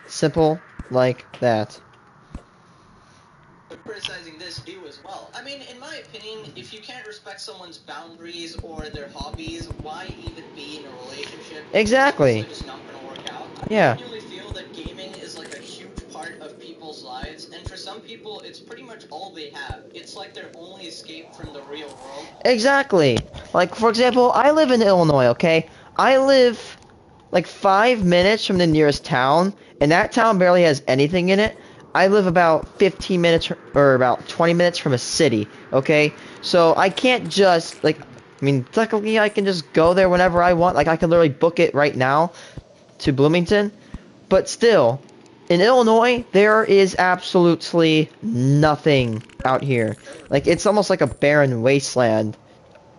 Simple like that. Criticizing this do as well. I mean, in my opinion, if you can't respect someone's boundaries or their hobbies, why even be in a relationship? Exactly. It's just not gonna work out. Yeah. I genuinely feel that gaming is like a huge part of people's lives, and for some people, it's pretty much all they have. It's like their only escape from the real world. Exactly. Like, for example, I live in Illinois, okay? I live like 5 minutes from the nearest town, and that town barely has anything in it. I live about 15 minutes or about 20 minutes from a city, okay? So I can't just, like, I mean, technically I can just go there whenever I want. Like, I can literally book it right now to Bloomington. But still, in Illinois, there is absolutely nothing out here. Like, it's almost like a barren wasteland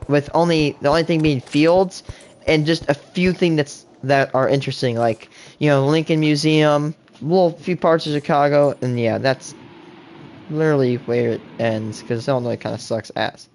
with the only thing being fields and just a few things that are interesting, like, you know, Lincoln Museum, Well, a few parts of Chicago, and yeah, that's literally where it ends, because Illinois kind of sucks ass.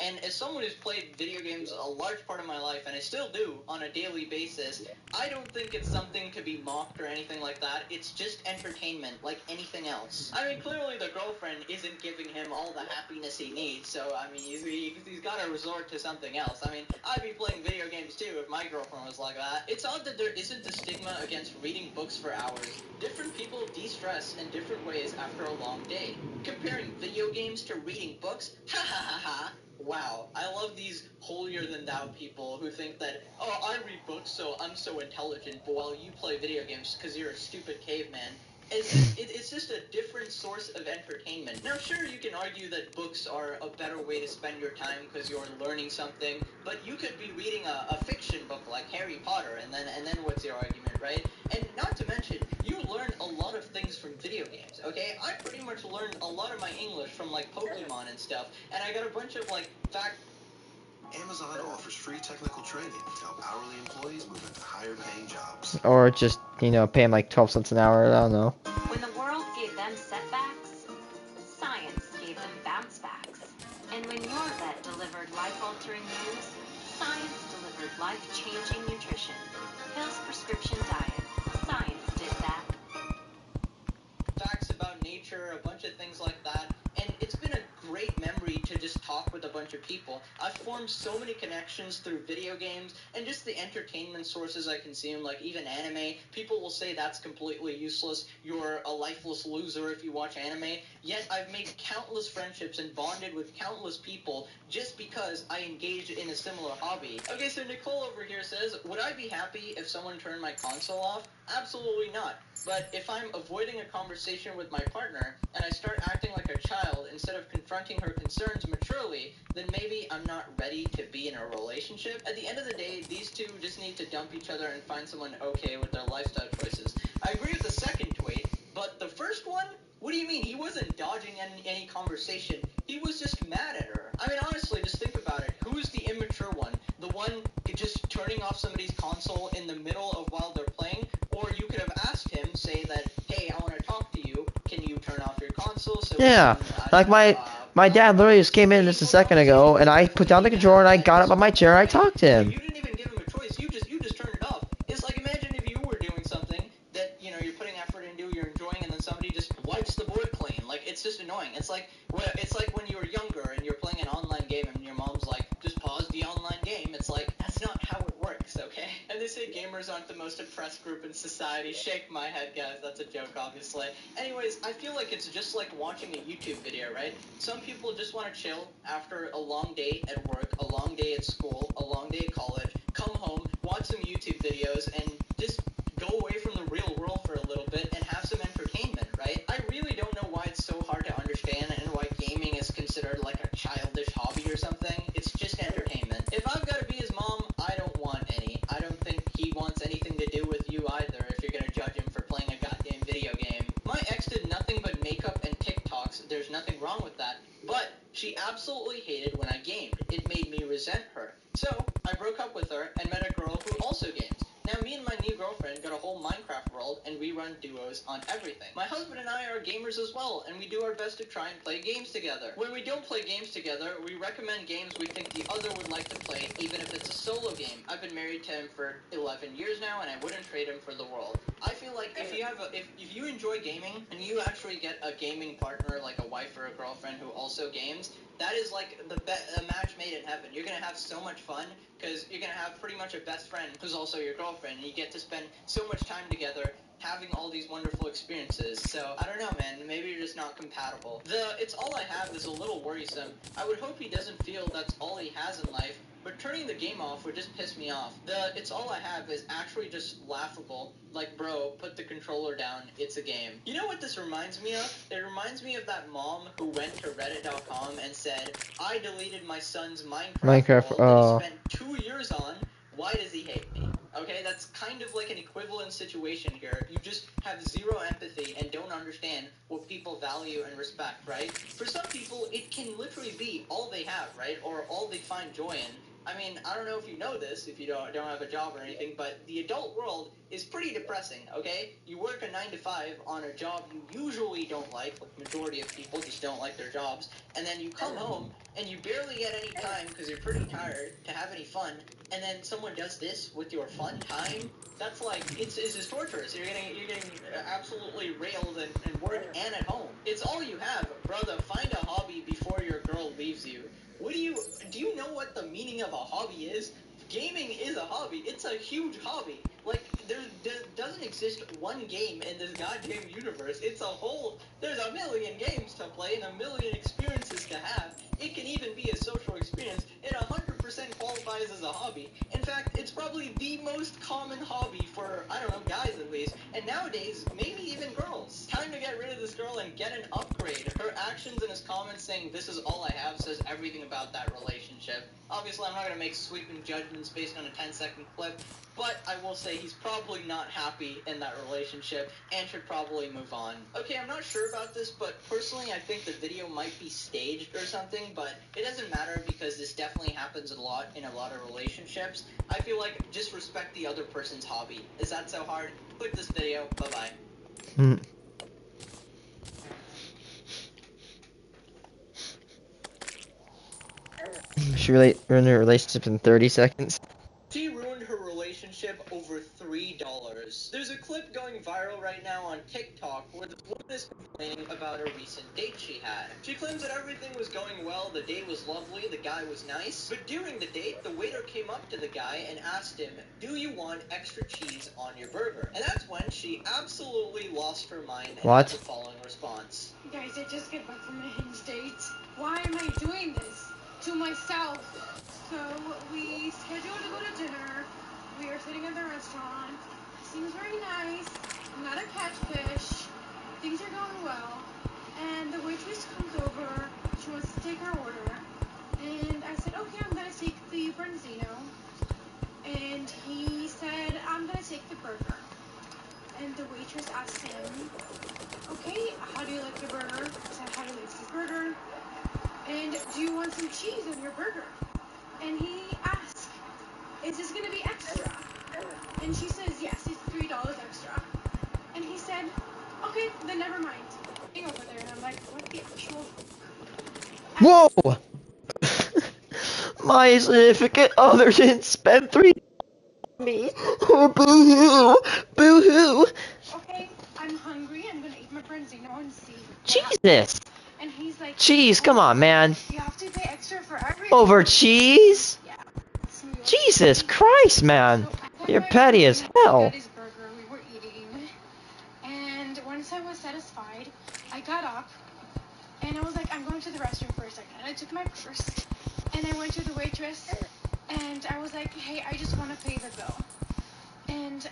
And as someone who's played video games a large part of my life, and I still do on a daily basis, I don't think it's something to be mocked or anything like that. It's just entertainment, like anything else. I mean, clearly the girlfriend isn't giving him all the happiness he needs, so, I mean, he's got to resort to something else. I mean, I'd be playing video games too if my girlfriend was like that. It's odd that there isn't a stigma against reading books for hours. Different people de-stress in different ways after a long day. Comparing video games to reading books? Ha ha ha ha! Wow, I love these holier-than-thou people who think that, oh, I read books, so I'm so intelligent, but while you play video games because you're a stupid caveman. It's just a different source of entertainment. Now, sure, you can argue that books are a better way to spend your time because you're learning something, but you could be reading a fiction book like Harry Potter, and then what's your argument, right? And not to mention, you learn a lot of things from video games, okay? I pretty much learned a lot of my English from, like, Pokemon and stuff, and I got a bunch of, like, Amazon offers free technical training to help hourly employees move into higher paying jobs. Or just, you know, pay him like 12 cents an hour, I don't know. When the world gave them setbacks, science gave them bounce backs. And when your vet delivered life-altering news, science delivered life-changing nutrition. Hill's Prescription Diet. Science did that. facts about nature, a bunch of things like that, and it's been a great memory to just talk with a bunch of people. I've formed so many connections through video games and just the entertainment sources I consume, like even anime. People will say that's completely useless, you're a lifeless loser if you watch anime, yet I've made countless friendships and bonded with countless people just because I engaged in a similar hobby. Okay, so Nicole over here says, would I be happy if someone turned my console off? Absolutely not. But if I'm avoiding a conversation with my partner and I start acting like a child instead of confronting her concerns maturely, then maybe I'm not ready to be in a relationship. At the end of the day, these two just need to dump each other and find someone okay with their lifestyle choices. I agree with the second tweet, but the first one? What do you mean? He wasn't dodging any conversation. He was just mad at her. I mean, honestly, just think about it. Who's the immature one? The one just turning off somebody's console in the middle of while they're playing? Or you could have asked him, say that, hey, I want to talk to you. Can you turn off your console? So Yeah, like my dad literally just came in just a second ago, and I put down the controller and I got up on my chair and I talked to him. You didn't even give him a choice. You just turned it off. It's like, imagine if you were doing something that, you know, you're putting effort into, you're enjoying, and then somebody just wipes the board clean. Like, it's just annoying. It's like when you were younger and you're playing an online game and your mom's like, just pause the online game. It's like, that's not how it works, okay? And they say gamers aren't the most oppressed group in society. Shake my head, guys. That's a joke, obviously. Anyways, I feel like it's just like watching a YouTube video, right? Some people just want to chill after a long day at work, a long day at school, a long day at college, come home, watch some YouTube videos, and just go away from the real world for a little bit and have some entertainment, right? I really don't know why it's so hard to understand and why gaming is considered like a childish hobby or something. It's just entertainment. If I've got to be his mom, I don't want any. I don't think he wants anything to do with you either if you're gonna judge him for playing a goddamn video game. My ex did nothing but makeup and TikToks. There's nothing wrong with that. But she absolutely hated when I gamed. It made me resent her. So, I broke up with her and met a girl who also games. Now, me and my new girlfriend got a whole Minecraft world, and we run duos on everything. My husband and I are gamers as well, and we do our best to try and play games together. When we don't play games together, we recommend games we think the other would like to play, even if it's a solo game. I've been married to him for 11 years now, and I wouldn't trade him for the world. I feel like if you enjoy gaming, and you actually get a gaming partner, like a wife or a girlfriend who also games, that is like a match made in heaven. You're going to have so much fun, because you're going to have pretty much a best friend who's also your girlfriend, and you get to spend so much time together having all these wonderful experiences. So, I don't know, man, maybe you're just not compatible. The "it's all I have" is a little worrisome. I would hope he doesn't feel that's all he has in life, but turning the game off would just piss me off. The "it's all I have" is actually just laughable. Like, bro, put the controller down, it's a game. You know what this reminds me of? It reminds me of that mom who went to reddit.com and said, I deleted my son's Minecraft world that he spent 2 years on. Why does he hate me? Okay, that's kind of like an equivalent situation here. You just have zero empathy and don't understand what people value and respect, right? For some people, it can literally be all they have, right? Or all they find joy in. I mean, I don't know if you know this, if you don't have a job or anything, but the adult world is pretty depressing, okay? You work a 9 to 5 on a job you usually don't like majority of people just don't like their jobs, and then you come home and you barely get any time because you're pretty tired to have any fun, and then someone does this with your fun time. That's like, it's just torturous. You're getting absolutely railed and work and at home. It's all you have, brother. Find a hobby before your girl leaves you. Do you know what the meaning of a hobby is? Gaming is a hobby. It's a huge hobby. Like, there doesn't exist one game in this goddamn universe. There's a million games to play and a million experiences to have. It can even be a social experience. It 100% qualifies as a hobby. In fact, it's probably the most common hobby for, I don't know, guys at least. And nowadays, maybe even girls. Time to get rid of this girl and get an upgrade. Her actions and his comments saying, "This is all I have," says everything about that relationship. Obviously, I'm not going to make sweeping judgments based on a 10-second clip, but I will say he's probably not happy in that relationship and should probably move on. Okay, I'm not sure about this, but personally I think the video might be staged or something, but it doesn't matter because this definitely happens a lot in a lot of relationships. I feel like just respect the other person's hobby. Is that so hard? Click this video. Bye-bye. She really ruined her relationship in 30 seconds. She ruined her relationship over $3. There's a clip going viral right now on TikTok where this woman is complaining about a recent date she had. She claims that everything was going well, the date was lovely, the guy was nice, but during the date, the waiter came up to the guy and asked him, "Do you want extra cheese on your burger?" And that's when she absolutely lost her mind and had the following response. Guys, I just get back from a Hinge date. Why am I doing this to myself? So we scheduled to go to dinner. We are sitting at the restaurant. Seems very nice. I'm not a catfish. Things are going well. And the waitress comes over. She wants to take her order. And I said, okay, I'm going to take the branzino. And he said, I'm going to take the burger. And the waitress asked him, okay, how do you like your burger? I said, how do you like your burger? And do you want some cheese on your burger? And he asked, is this going to be extra? And she says, yes, it's $3 extra. And he said, okay, then never mind. Over there, and I'm like, what the actual... Whoa! My significant other didn't spend $3 on me. Boo-hoo! Boo-hoo! Okay, I'm hungry. I'm gonna eat my branzino and see. Jesus! And he's like, Cheese, come on, man. you have to pay extra for everything. Over cheese? Yeah. Jesus Christ, man. You're petty as hell. His burger, we were eating. And once I was satisfied, I got up. And I was like, I'm going to the restroom for a second. And I took my purse. And I went to the waitress. And I was like, hey, I just want to pay the bill. And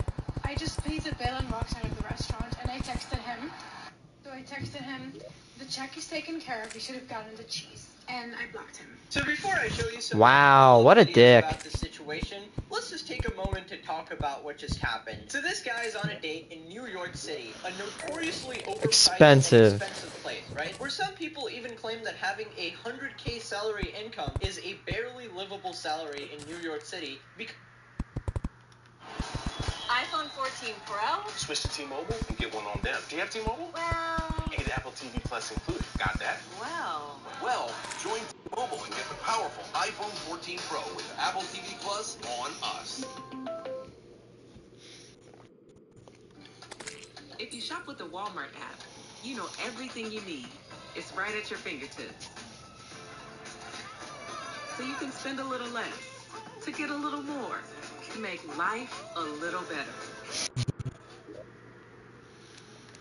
I just paid the bill and walked out of the restaurant. And I texted him. So I texted him, the check is taken care of. You should have gotten the cheese. And I blocked him. So before I show you some what a dick. about this situation, let's just take a moment to talk about what just happened. So this guy is on a date in New York City, a notoriously overpriced expensive place, right? Where some people even claim that having a 100K salary income is a barely livable salary in New York City because iPhone 14 Pro? Switch to T-Mobile and get one on them. Do you have T-Mobile? Well... And Apple TV Plus included. Got that? Well, join T-Mobile and get the powerful iPhone 14 Pro with Apple TV Plus on us. If you shop with the Walmart app, you know everything you need. It's right at your fingertips. So you can spend a little less to get a little more to make life a little better.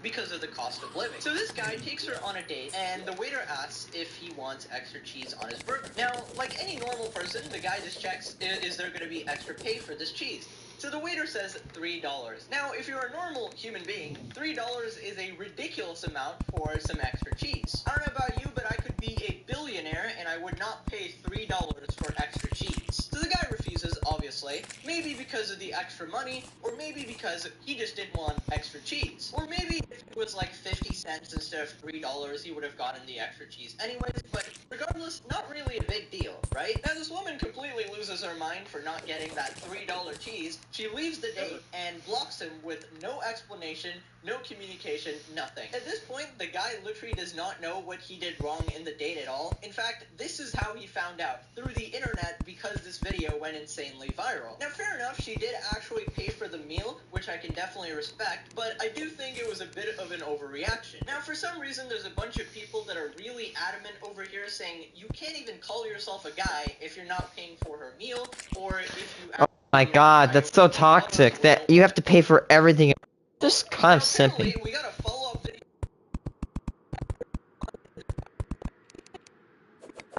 Because of the cost of living. So this guy takes her on a date, and the waiter asks if he wants extra cheese on his burger. Now, like any normal person, the guy just checks, is there going to be extra pay for this cheese? So the waiter says $3. Now, if you're a normal human being, $3 is a ridiculous amount for some extra cheese. I don't know about you, but I could be a billionaire, and I would not pay $3 for extra cheese. So the guy refuses, obviously, maybe because of the extra money, or maybe because he just didn't want extra cheese. Or maybe if it was like 50 cents instead of $3, he would have gotten the extra cheese anyways, but regardless, not really a big deal, right? Now this woman completely loses lose her mind for not getting that $3 cheese, she leaves the date and blocks him with no explanation, no communication, nothing. At this point, the guy literally does not know what he did wrong in the date at all. In fact, this is how he found out, through the internet, because this video went insanely viral. Now, fair enough, she did actually pay for the meal, which I can definitely respect, but I do think it was a bit of an overreaction. Now, for some reason, there's a bunch of people that are really adamant over here saying you can't even call yourself a guy if you're not paying for her meal, or if you... Oh my god, that's so toxic that you have to pay for everything. Just kind of simping. We got a follow-up video.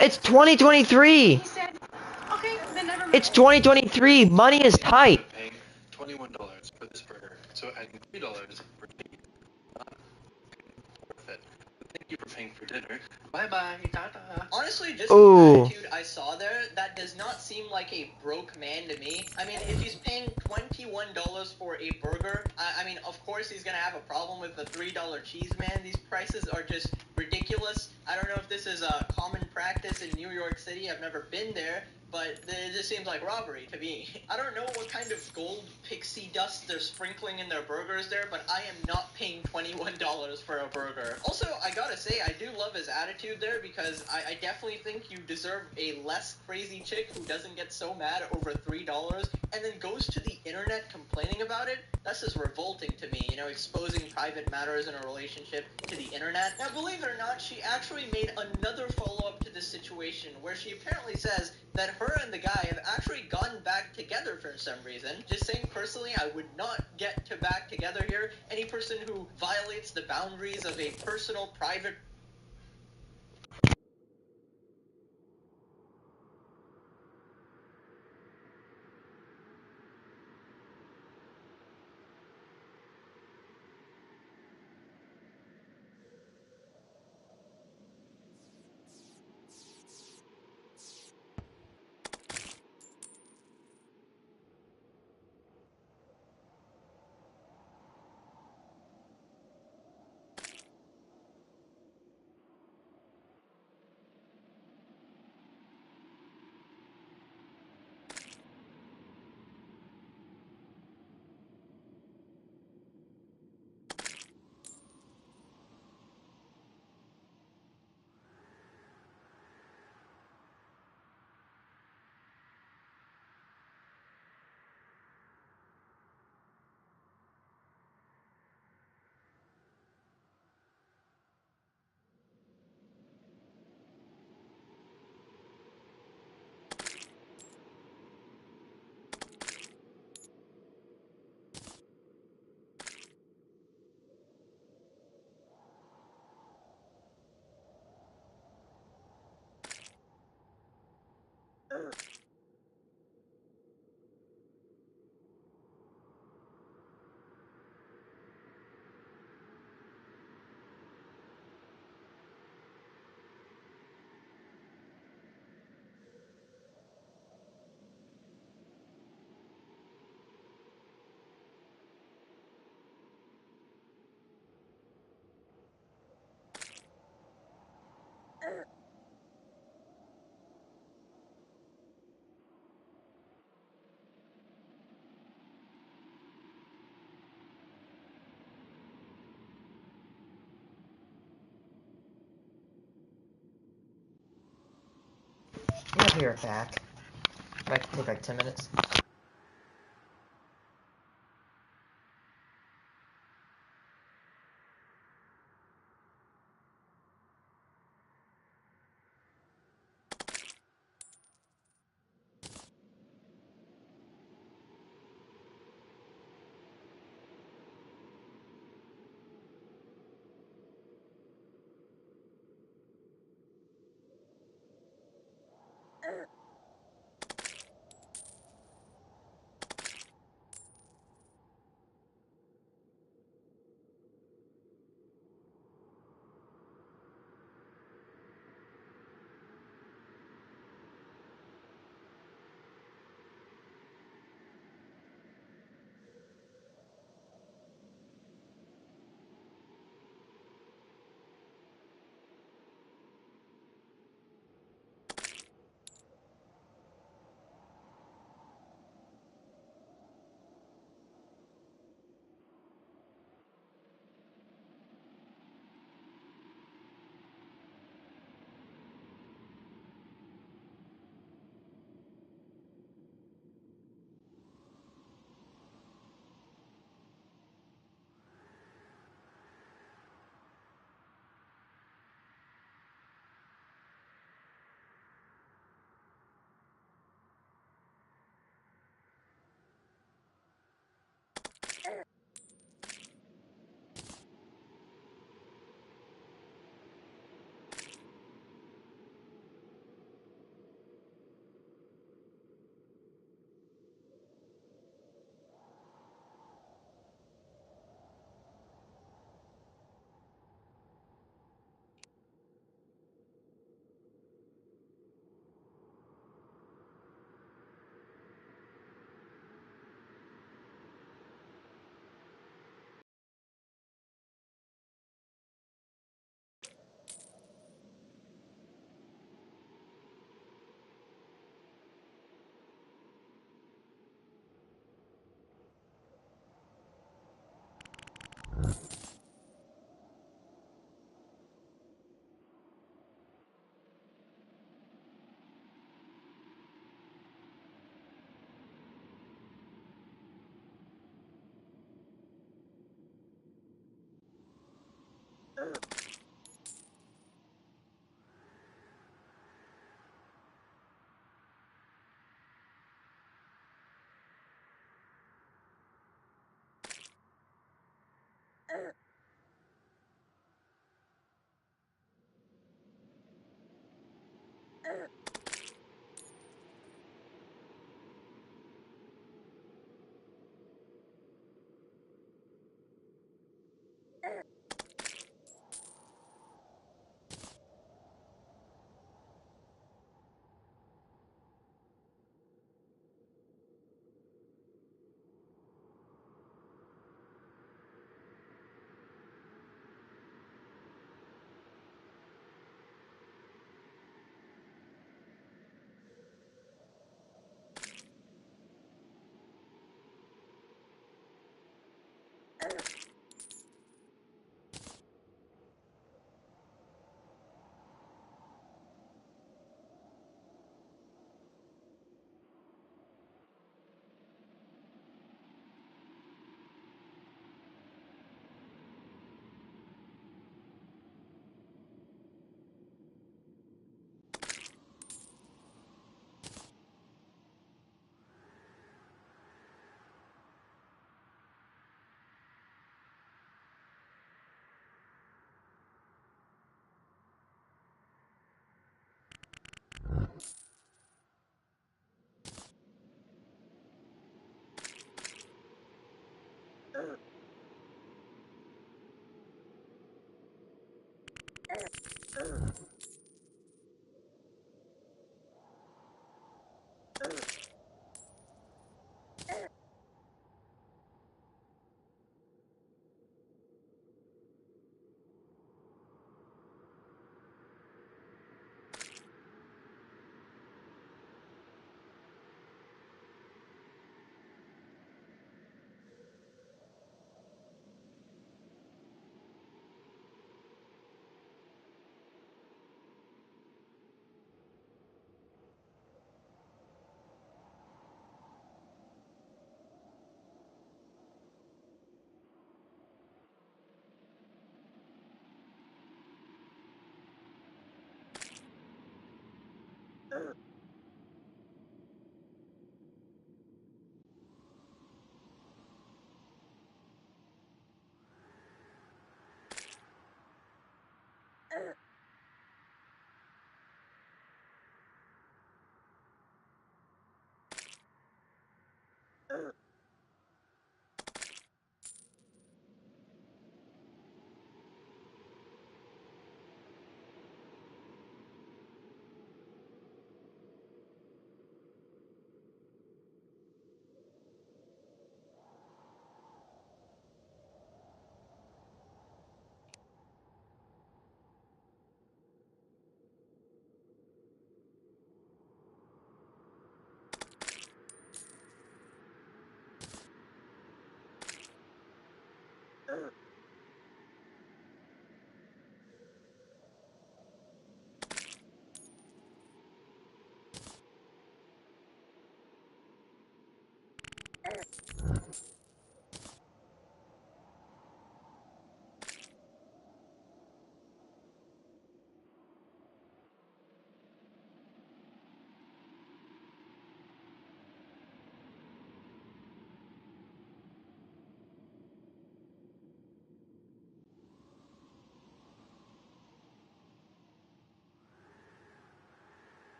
It's 2023! He said, okay, then never mind. It's 2023! Money is tight! Paying $21 for this burger, so adding $3 for tea, not worth it. Thank you for paying for dinner. Bye-bye, tata. Honestly, just the attitude I saw there, that does not seem like a broke man to me. I mean, if he's paying $21 for a burger, I mean, of course he's gonna have a problem with the $3 cheese, man. These prices are just ridiculous. I don't know if this is a common practice in New York City. I've never been there, but it just seems like robbery to me. I don't know what kind of gold pixie dust they're sprinkling in their burgers there, but I am not paying $21 for a burger. Also, I gotta say, I do love his attitude there, because I definitely think you deserve a less crazy chick who doesn't get so mad over $3 and then goes to the internet complaining about it. That's just revolting to me, you know, exposing private matters in a relationship to the internet. Now, believe it or not, she actually made another follow-up to this situation where she apparently says that her and the guy have actually gotten back together for some reason. Just saying, personally, I would not get to back together here. Any person who violates the boundaries of a personal, private... I'll be right back. Might take like 10 minutes.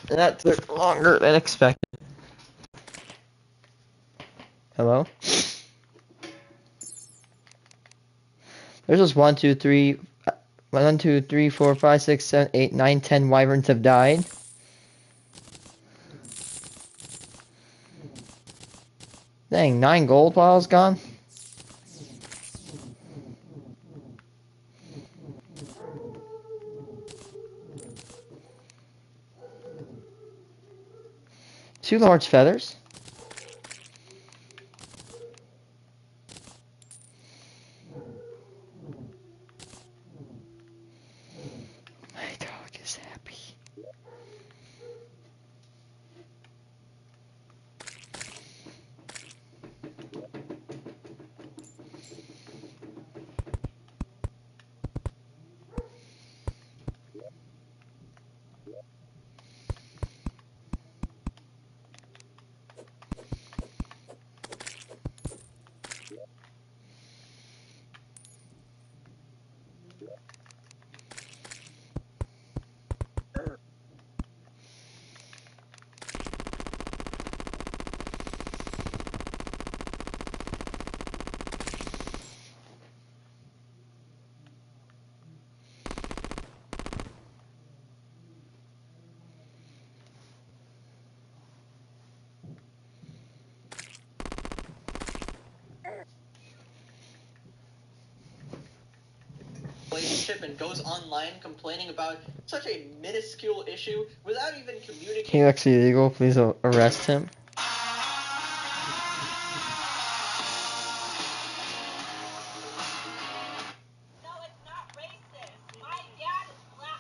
That took longer than expected. Hello? There's just 1, 2, 3, 1, 2, 3, 4, 5, 6, 7, 8, 9, 10 wyverns have died. Dang, 9 gold piles gone? Two large feathers? My dog is happy. Relationship and goes online complaining about such a minuscule issue without even communicating. Can you actually illegal? Please arrest him.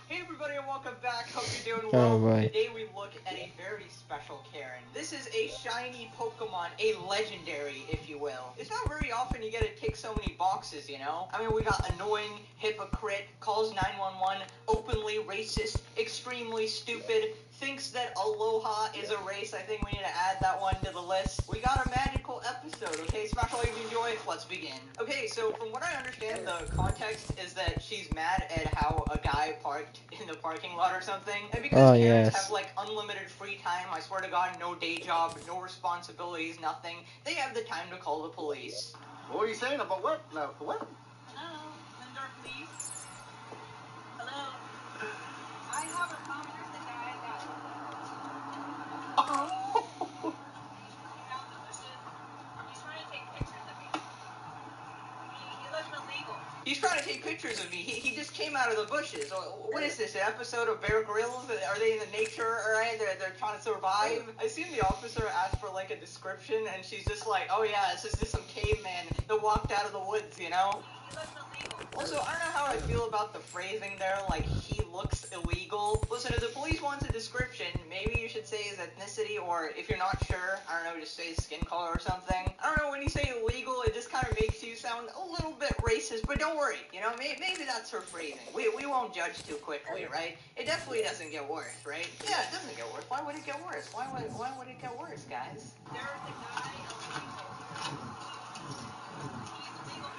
Hey everybody and welcome back, hope you're doing Oh, well. boy. Today we look at a very special Karen. This is a shiny Pokemon, a legendary, if you will. It's not very often you get to tick so many boxes, you know? I mean, we got annoying, hypocrite, calls 911, openly racist, extremely stupid, thinks that Aloha is a race. I think we need to add that one to the list. We got a magical episode, okay? Smash all you enjoy, let's begin. Okay, so from what I understand, the context is that she's mad at how a guy parked in the parking lot or something. And because Karens have like unlimited free time, I swear to God, no day job, no responsibilities, nothing, they have the time to call the police. What are you saying about what? No, what? Hello, Lindor, please. Hello. I have a problem. There's the guy that found the bushes. He's trying to take pictures of me. He looks illegal. He's trying to take pictures of me. He just came out of the bushes. What is this, an episode of Bear Grylls? Are they in the nature, alright? They're trying to survive? I seen the officer ask for like a description, and she's just like, oh yeah, this is just some caveman that walked out of the woods, you know? He looks illegal. Also, I don't know how I feel about the phrasing there, like, he looks illegal. Listen, if the police wants a description, maybe you should say his ethnicity, or if you're not sure, I don't know, just say his skin color or something. I don't know, when you say illegal, it just kind of makes you sound a little bit racist, but don't worry, you know, maybe that's her phrasing. We won't judge too quickly, right? It definitely doesn't get worse, right? Yeah, it doesn't get worse. Why would it get worse? Why would it get worse, guys? There's a guy illegal. He's illegal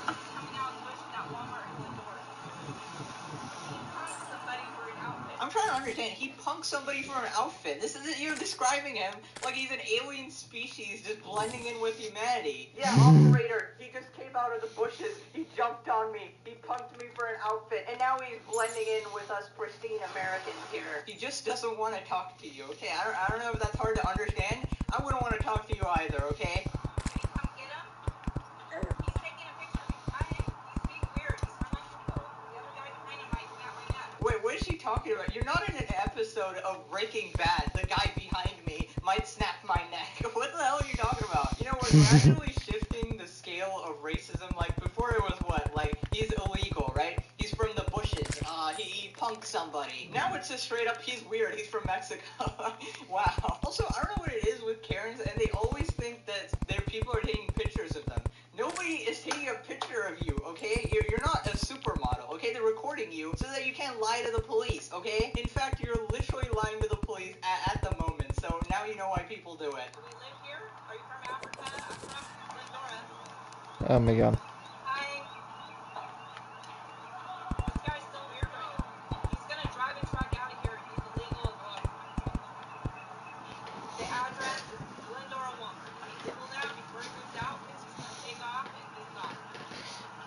coming out of the bush at Walmart and Lindor. He punked somebody for an outfit. I'm trying to understand. He punked somebody for an outfit. This isn't, you're describing him like he's an alien species just blending in with humanity. Yeah, operator, he just came out of the bushes. He jumped on me. He punked me for an outfit. And now he's blending in with us pristine Americans here. He just doesn't want to talk to you, okay? I don't know if that's hard to understand. I wouldn't want to talk to you either, okay? Can you come get him? He's taking a picture of me. He's being weird. He's talking about? You're not in an episode of Breaking Bad. The guy behind me might snap my neck. What the hell are you talking about? You know, we're gradually shifting the scale of racism. Like, before it was what? Like, he's illegal, right? He's from the bushes. He punked somebody. Now it's just straight up, he's weird. He's from Mexico. Wow. Also, I don't know what it is with Karens, and they always think that their people are taking pictures of them. Nobody is taking a picture of you, okay? You're not a supermodel, okay? They're recording you so that you can't lie to the police, okay? In fact, you're literally lying to the police at the moment, so now you know why people do it. Do we live here? Are you from Africa? I'm from Glendora. Oh my god. Hi. This guy's so weird right now. He's gonna drive a truck out of here. He's illegal as well. The address is Glendora, Walmart. He needs to pull that before he moves out because he's gonna take off and he's gone.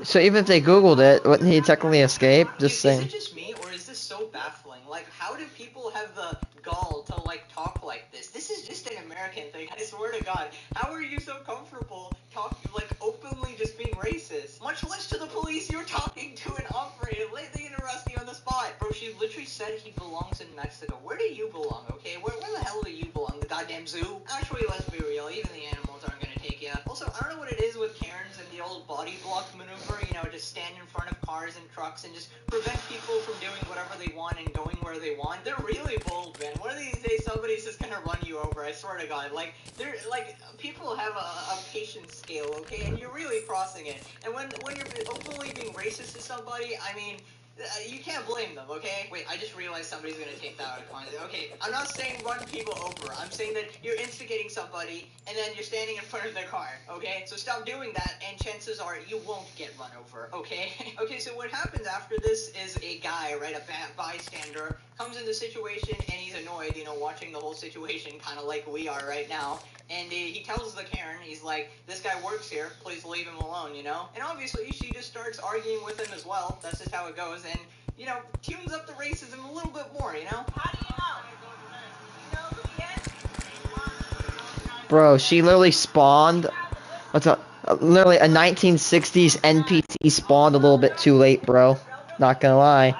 So even if they Googled it, wouldn't he technically escape? Just Dude, is saying. it just me, or is this so baffling? Like, how do people have the gall to, like, talk like this? This is just an American thing, I swear to God. How are you so comfortable talking, like, openly just being racist? Much less to the police, you're talking to an operator. They can arrest you on the spot. Bro, she literally said he belongs in Mexico. Where do you belong, okay? Where the hell do you belong? The goddamn zoo? Actually, let's be real, even the animals aren't gonna take you. Also, I don't know what it is with Karens and the old body block maneuver, you know, just stand in front of cars and trucks and just prevent people from doing whatever they want and going where they want. They're really bold, man. One of these days, somebody's just gonna run you over, I swear to God. Like, they're, like, people have a patience scale, okay? And you're really crossing it. And when you're openly being racist to somebody, I mean, you can't blame them, okay? Wait, I just realized somebody's gonna take that out of context. Okay, I'm not saying run people over. I'm saying that you're instigating somebody, and then you're standing in front of their car, okay? So stop doing that, and chances are you won't get run over, okay? Okay, so what happens after this is a guy, right, a bystander, comes in the situation, and he's annoyed, you know, watching the whole situation, kind of like we are right now. And he tells the Karen, he's like, this guy works here, please leave him alone, you know? And obviously, she just starts arguing with him as well. That's just how it goes. And, you know, tunes up the racism a little bit more, you know? How do you know? You know who he is? Bro, she literally spawned. Literally a 1960s NPC spawned a little bit too late, bro. Not gonna lie.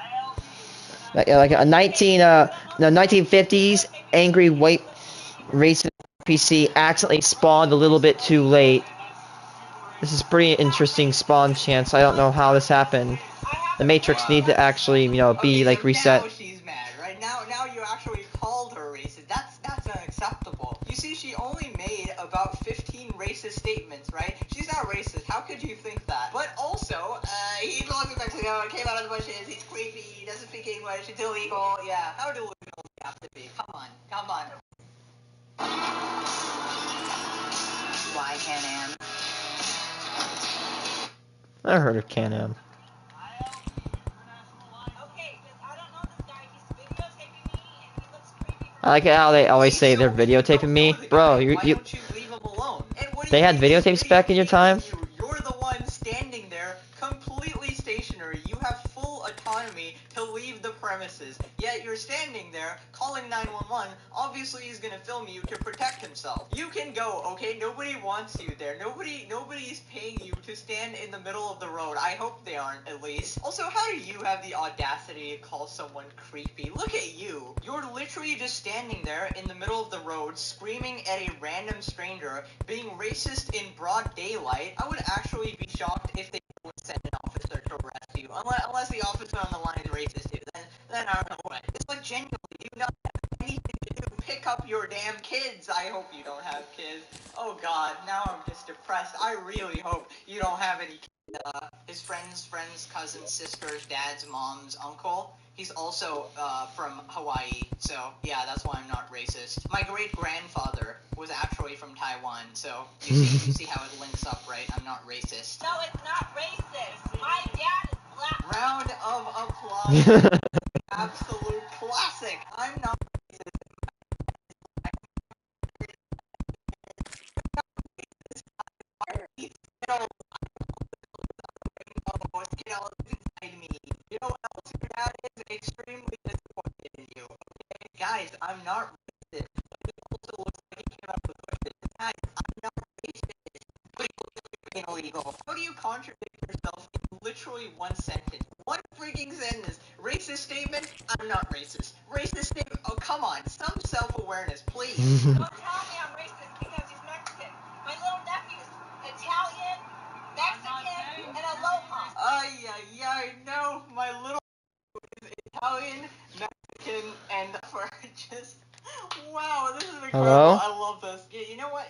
Like a 1950s angry white racist NPC accidentally spawned a little bit too late. This is pretty interesting spawn chance. I don't know how this happened. The Matrix need to actually, you know, be like reset. Now she's mad, right? Now you actually called her racist. That's unacceptable. You see, she only made about 15 racist statements, right? She's not racist. How could you think that? But also, he belongs in Mexico, came out of the bushes, he's creepy, he doesn't speak English, it's illegal. Yeah, how delusional do you have to be? Come on. Why Can-Am? I heard of Can-Am. I like how they always say they're videotaping me. Bro, Why don't you leave him alone? And what do they you had think he's videotapes back in your time? You're the one standing there, completely stationary. You have full autonomy to leave the premises. Yet you're standing there, calling 911. Obviously, he's gonna film you to protect himself. You can go, okay? Nobody wants you there. Nobody's paying you to stand in the middle of the road. I hope they aren't, at least. Also, how do you have the audacity to call someone creepy? Look at you. You're literally just standing there in the middle of the road, screaming at a random stranger, being racist in broad daylight. I would actually be shocked if they would send an officer to arrest you. Unless the officer on the line is racist too. Then I don't know what. It's like, genuinely, you don't have anything to do. Pick up your damn kids. I hope you don't have kids. Oh god, now I'm just depressed. I really hope you don't have any kids. His friends, cousins, sisters, dad's, mom's, uncle. He's also from Hawaii, so yeah, that's why I'm not racist. My great-grandfather was actually from Taiwan, so you see how it links up, right? I'm not racist. No, it's not racist. My dad is black. Round of applause. Absolute classic. I'm not racist. You know what else your dad is extremely disappointed in you. Okay? Guys, I'm not racist. But he also looks like he came out of the bushes. Guys, I'm not racist. But he looks like being illegal. How do you contradict yourself in literally one sentence? One freaking sentence. Racist statement? I'm not racist. Racist statement? Oh, come on. Some self-awareness, please. Don't tell me I'm racist because he's Mexican. My little nephew's Italian, Mexican, and aloha. Ay, no. My little is Italian, Mexican, and for just... Wow, this is incredible. Hello? I love this. Yeah, you know what?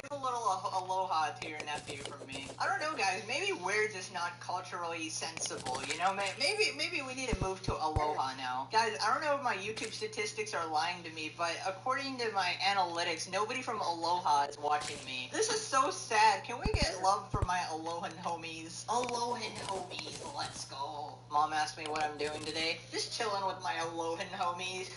Give a little aloha to your nephew from me. I don't know, guys. Maybe we're just not culturally sensible, you know? Maybe we need to move to aloha now. Guys, I don't know if my YouTube statistics are lying to me, but according to my analytics, nobody from Aloha is watching me. This is so sad. Can we get love for my Alohan homies? Alohan homies, let's go. Mom asked me what I'm doing today. Just chilling with my Alohan homies.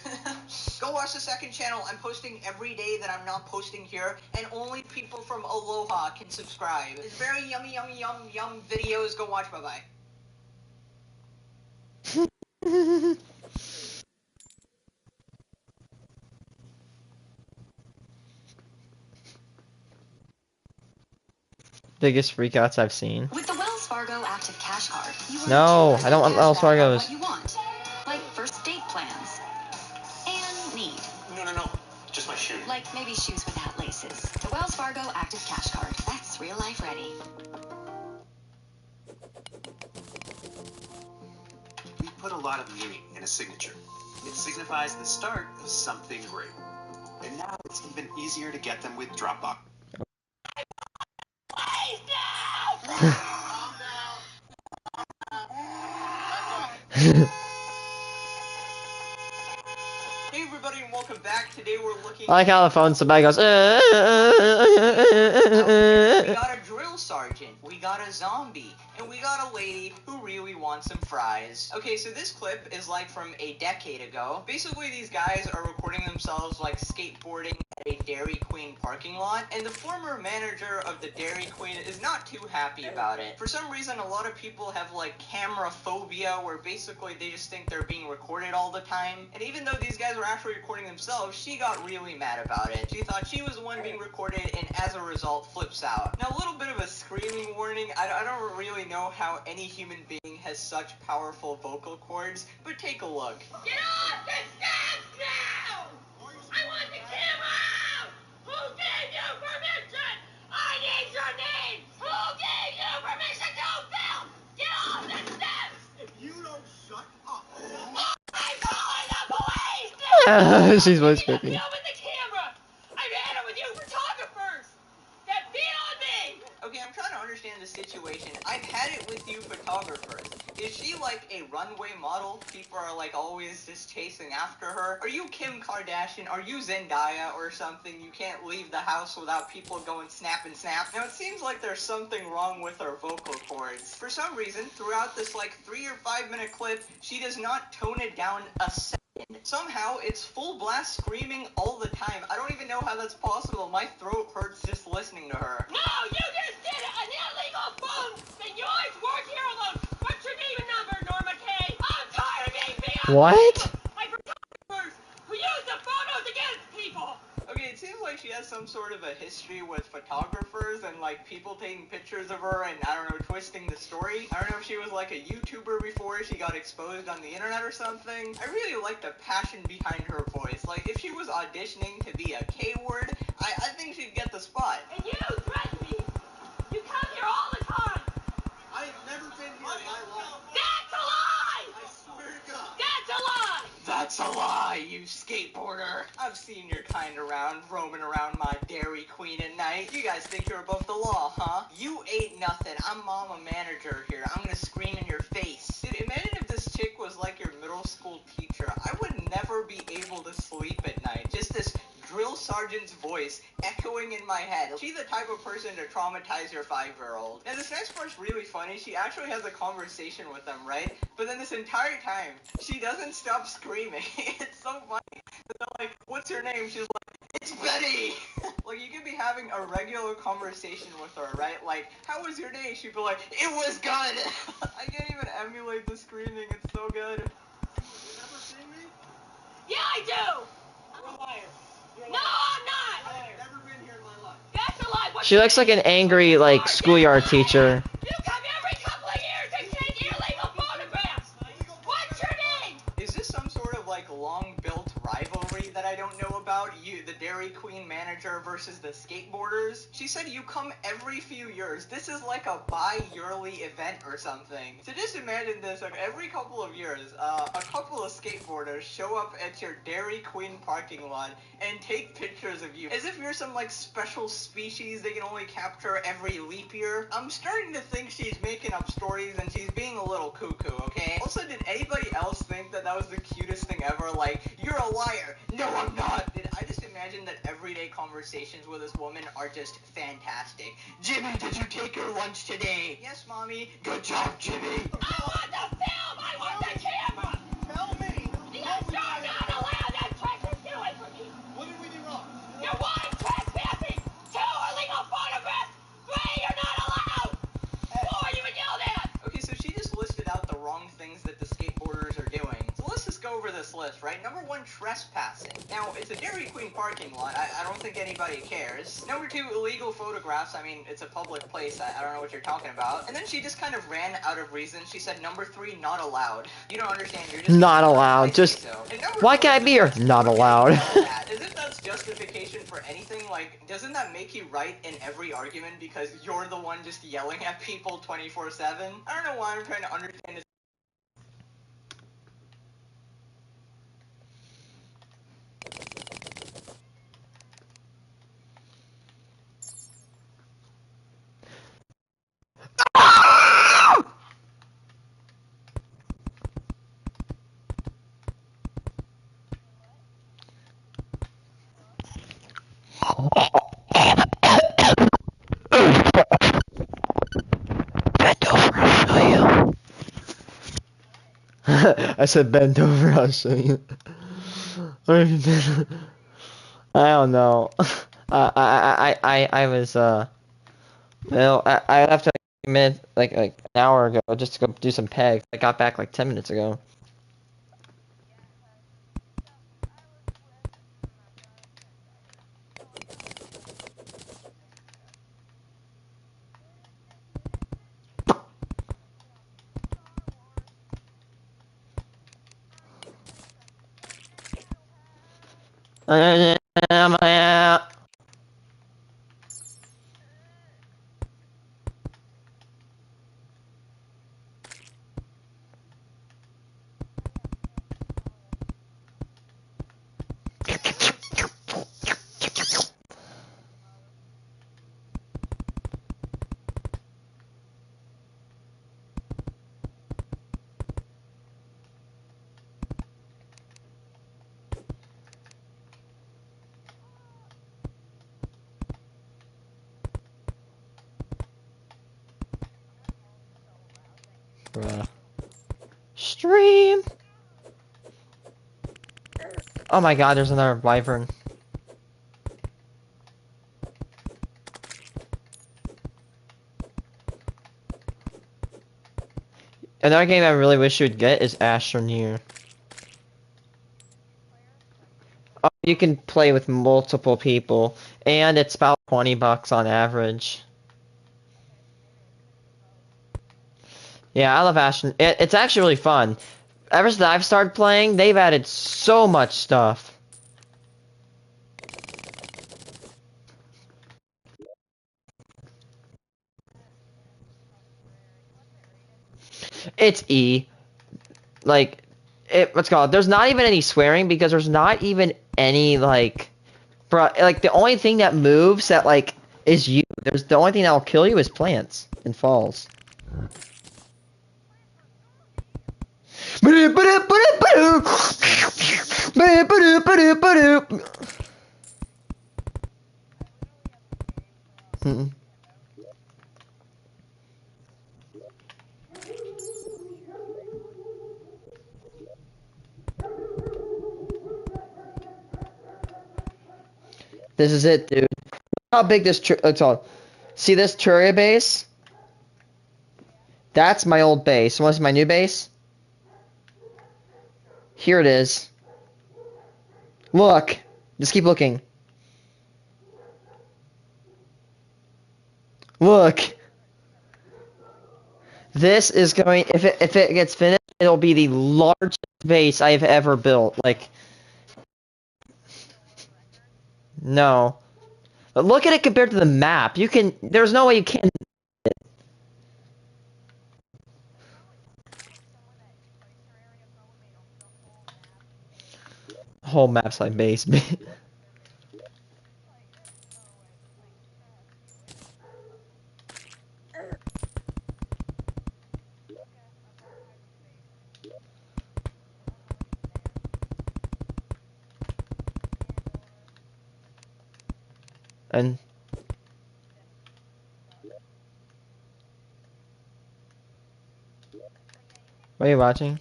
Go watch the second channel. I'm posting every day that I'm not posting here, and only people from Aloha can subscribe. It's very yummy videos. Go watch. Bye-bye. Biggest freakouts I've seen. With the Wells Fargo Active Cash Card, you earn No, 2% I don't want cash Wells back on Fargos. what you want, like first date plans and need. No. Just my shoe. Like maybe shoes without laces. The Wells Fargo Active Cash Card. That's real life ready. We put a lot of meaning in a signature. It signifies the start of something great. And now it's even easier to get them with Dropbox. Hey everybody, and welcome back. Today we're looking I like how the phone somebody goes. We got a drill sergeant, we got a zombie, and we got a lady who really wants some fries. Okay, so this clip is like from a decade ago. Basically, these guys are recording themselves like skateboarding at a Dairy Queen parking lot, and the former manager of the Dairy Queen is not too happy about it. For some reason, a lot of people have like camera phobia, where basically they just think they're being recorded all the time. And even though these guys were actually recording themselves, she got really mad about it. She thought she was the one being recorded, and as a result, flips out. Now, a little bit of a screaming warning. I don't really know how any human being has such powerful vocal cords, but take a look. Get off the steps now! I want the camera out! Who gave you permission? I need your name! Who gave you permission to film? Get off the steps! If you don't shut up, I'm calling the police now! She's voice You cooking. film with the camera! I've had it with you photographers that beat on me! Okay, I'm trying to understand the situation. I've had it with you photographers. Is she like a runway model? People are like always just chasing after her? Are you Kim Kardashian? Are you Zendaya or something? You can't leave the house without people going snap and snap? Now, it seems like there's something wrong with her vocal cords. For some reason, throughout this like 3 or 5 minute clip, she does not tone it down a second. Somehow, it's full blast screaming all the time. I don't even know how that's possible. My throat hurts just listening to her. No, you just did it! An illegal phone that you always work here alone! What's your name and number, Norma Kay? I'm tired of being beat up! What? By photographers who use the photos against people! Okay, it seems like she has some sort of a history with photographers, and like like people taking pictures of her and, I don't know, twisting the story. I don't know if she was like a YouTuber before she got exposed on the internet or something. I really like the passion behind her voice. Like, if she was auditioning to be a K-word, I think she'd get the spot. And you threaten me. You come here all the time. I've never been here in my life. That's a lie! I swear to God. That's a lie! That's a lie, you skateboarder. I've seen your kind around, roaming around my Dairy Queen at night. You guys think you're above the law, huh? You ain't nothing. I'm mama manager here. I'm gonna scream in your face. Dude, imagine if this chick was like your middle school teacher. I would never be able to sleep at night. Just this drill sergeant's voice echoing in my head. She's the type of person to traumatize your 5-year-old. And this next part's really funny. She actually has a conversation with them, right? But then this entire time, she doesn't stop screaming. It's so funny. They're like, what's your name? She's like, it's Betty! Like, you could be having a regular conversation with her, right? Like, how was your day? She'd be like, it was good! I can't even emulate the screaming. It's so good. You never seen me? Yeah, I do! You're a liar. You're a No, liar. I'm not! I've never been here in my life. That's a lie! What's She your looks like name? an angry, like, schoolyard teacher. You come every couple of years and take illegal photographs! What's your name? Is this some sort of, like, long-built rivalry that I don't know about? You, the Dairy Queen manager versus the skateboarders? She said you come every few years. This is like a bi-yearly event or something. So just imagine this, like, every couple of years, a couple of skateboarders show up at your Dairy Queen parking lot and take pictures of you. As if you're some, like, special species they can only capture every leap year. I'm starting to think she's making up stories and she's being a little cuckoo, okay? Also, did anybody else think that that was the cutest thing ever? Like, you're a liar. No, I'm not. Did I just imagine that everyday conversations with this woman are just fantastic? Jimmy, did you take your lunch today? Yes, Mommy. Good job, Jimmy. I want the film! I want the camera! Tell me. Because you're not allowed to trespass! Get away from me! What did we do wrong? You're 1, trespassing! 2, illegal photographs! 3, you're not allowed! 4, you would yell that! Okay, so she just listed out the wrong things that the skateboarders are doing. So let's just go over this list, right? Number 1, trespassing. Now, it's a Dairy Queen parking lot. I don't think anybody cares. Number 2, illegal photographs. I mean, it's a public place. I don't know what you're talking about. And then she just kind of ran out of reason. She said number 3, not allowed. You don't understand. You're just Not allowed. Just, so. And number why 4, can't I be here? Not allowed. As if that's justification for anything. Like, doesn't that make you right in every argument because you're the one just yelling at people 24/7? I don't know why I'm trying to understand this. Bend over, I'll show you. I said bend over, I'll show you. I don't know. I was, well, I left a minute, like an hour ago, just to go do some pegs. I got back like 10 minutes ago. Bruh. Stream! Oh my god, there's another wyvern. Another game I really wish you would get is Astroneer. Oh, you can play with multiple people, and it's about $20 on average. Yeah, I love Ashen. It's actually really fun. Ever since I've started playing, they've added so much stuff. It's E. Like, what's it called? There's not even any swearing because there's not even any, like, like, the only thing that moves that, like, is you. The only thing that will kill you is plants and falls. This is it, dude. How big this it's all. See this Terraria base? That's my old base. What's my new base? Here it is. Look. Just keep looking. Look. This is going, if it gets finished, it'll be the largest base I've ever built. Like, no. But look at it compared to the map. There's no way you can. Whole map's like base. And what are you watching?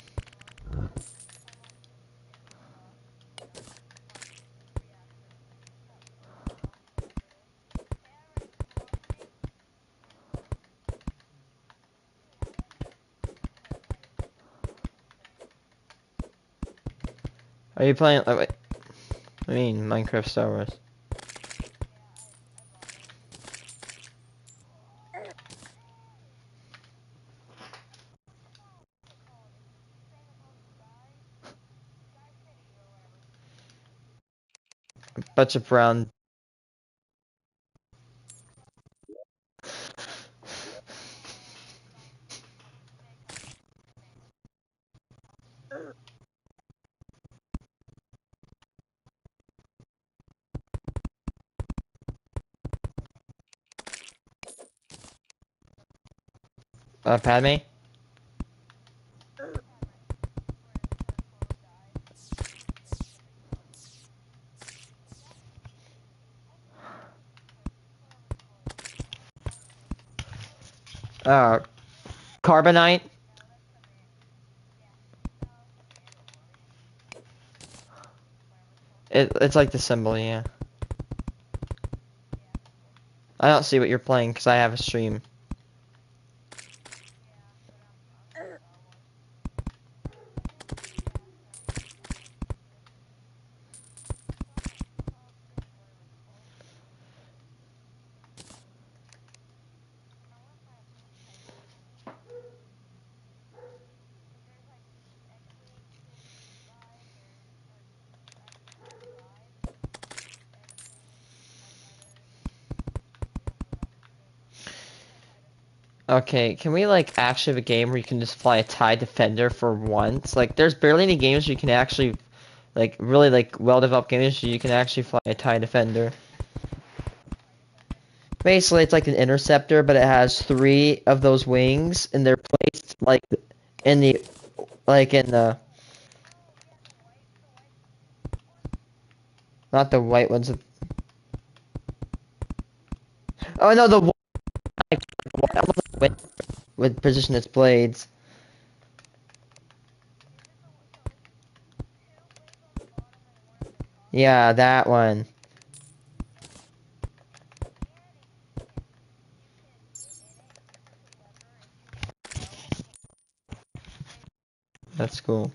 Are you playing? Oh, wait. I mean, Minecraft Star Wars. Bunch of brown. Padme? Uh, Carbonite? It's like the symbol, yeah. I don't see what you're playing because I have a stream. Okay, can we like actually have a game where you can just fly a TIE Defender for once? Like, there's barely any games where you can actually, like, really like well-developed games where you can actually fly a TIE Defender. Basically, it's like an interceptor, but it has 3 of those wings, and they're placed like in the, not the white ones. Oh no, the with position its blades. Yeah, that one. That's cool.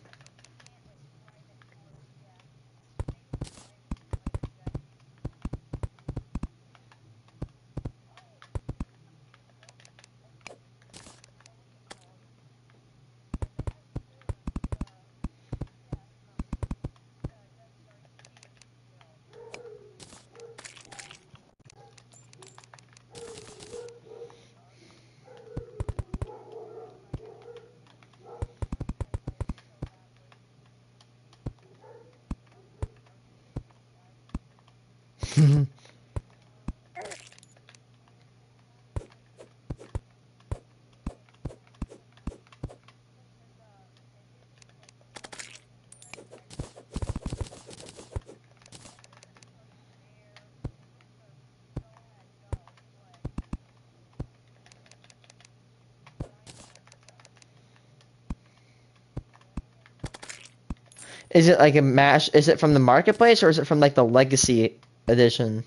Is it like a mash? Is it from the marketplace or is it from like the legacy edition?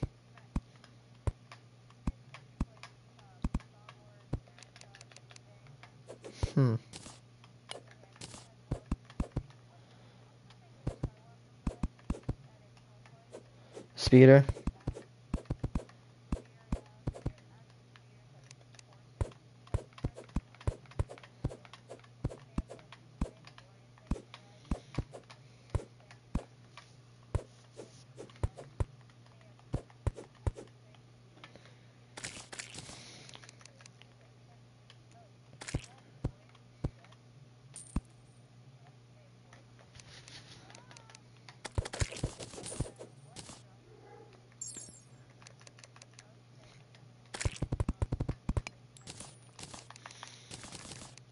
Hmm. Speeder.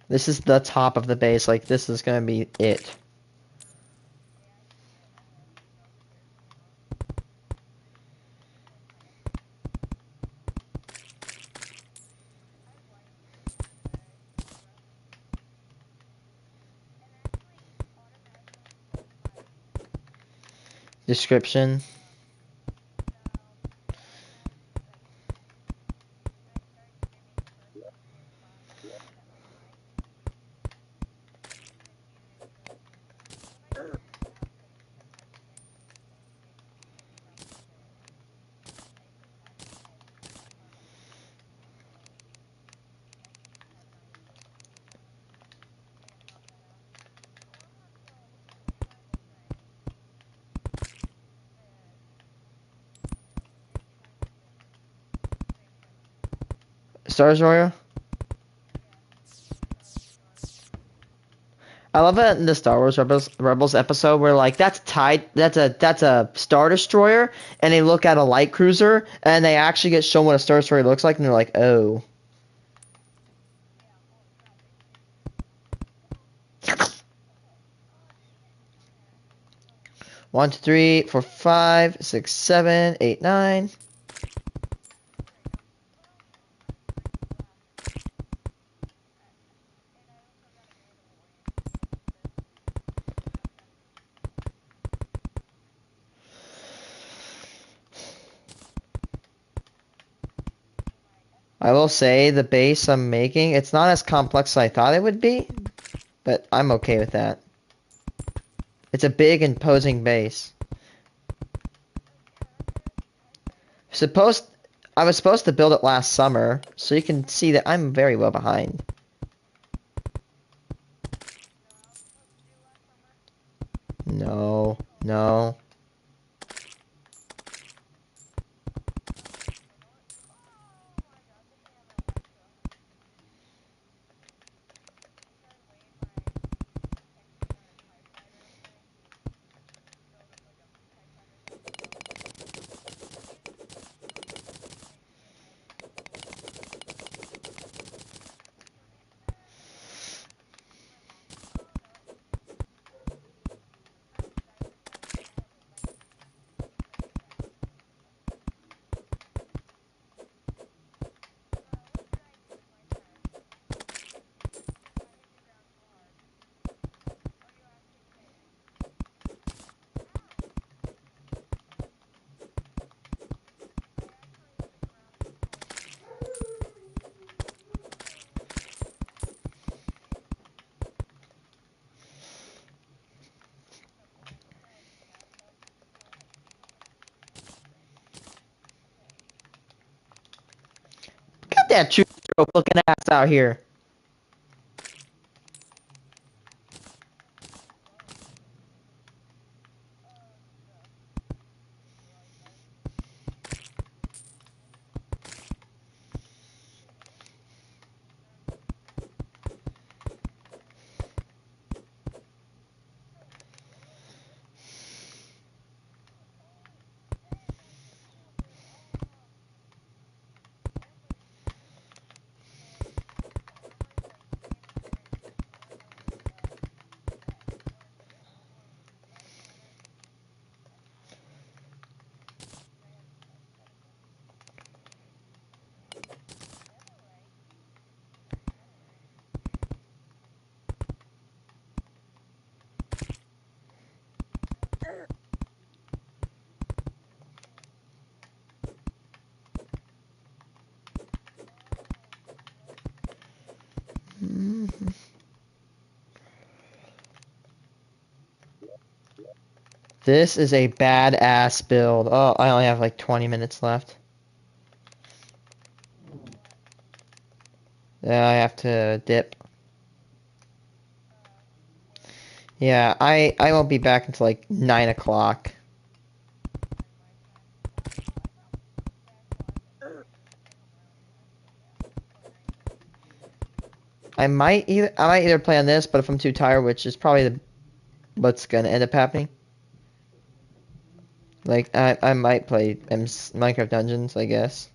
This is the top of the base. Like, this is gonna be it. Description. Star Destroyer. I love it in the Star Wars Rebels episode where like that's a Star Destroyer and they look at a light cruiser and they actually get shown what a Star Destroyer looks like and they're like, oh. One, two, three, four, five, six, seven, eight, nine. I will say the base I'm making, it's not as complex as I thought it would be, but I'm okay with that. It's a big imposing base. I was supposed to build it last summer, so you can see that I'm very well behind. No, no. Got that true looking ass out here. This is a badass build. Oh, I only have like 20 minutes left. Yeah, I have to dip. Yeah, I won't be back until like 9 o'clock. I might either play on this, but if I'm too tired, which is probably what's gonna end up happening. Like I might play Minecraft Dungeons, I guess.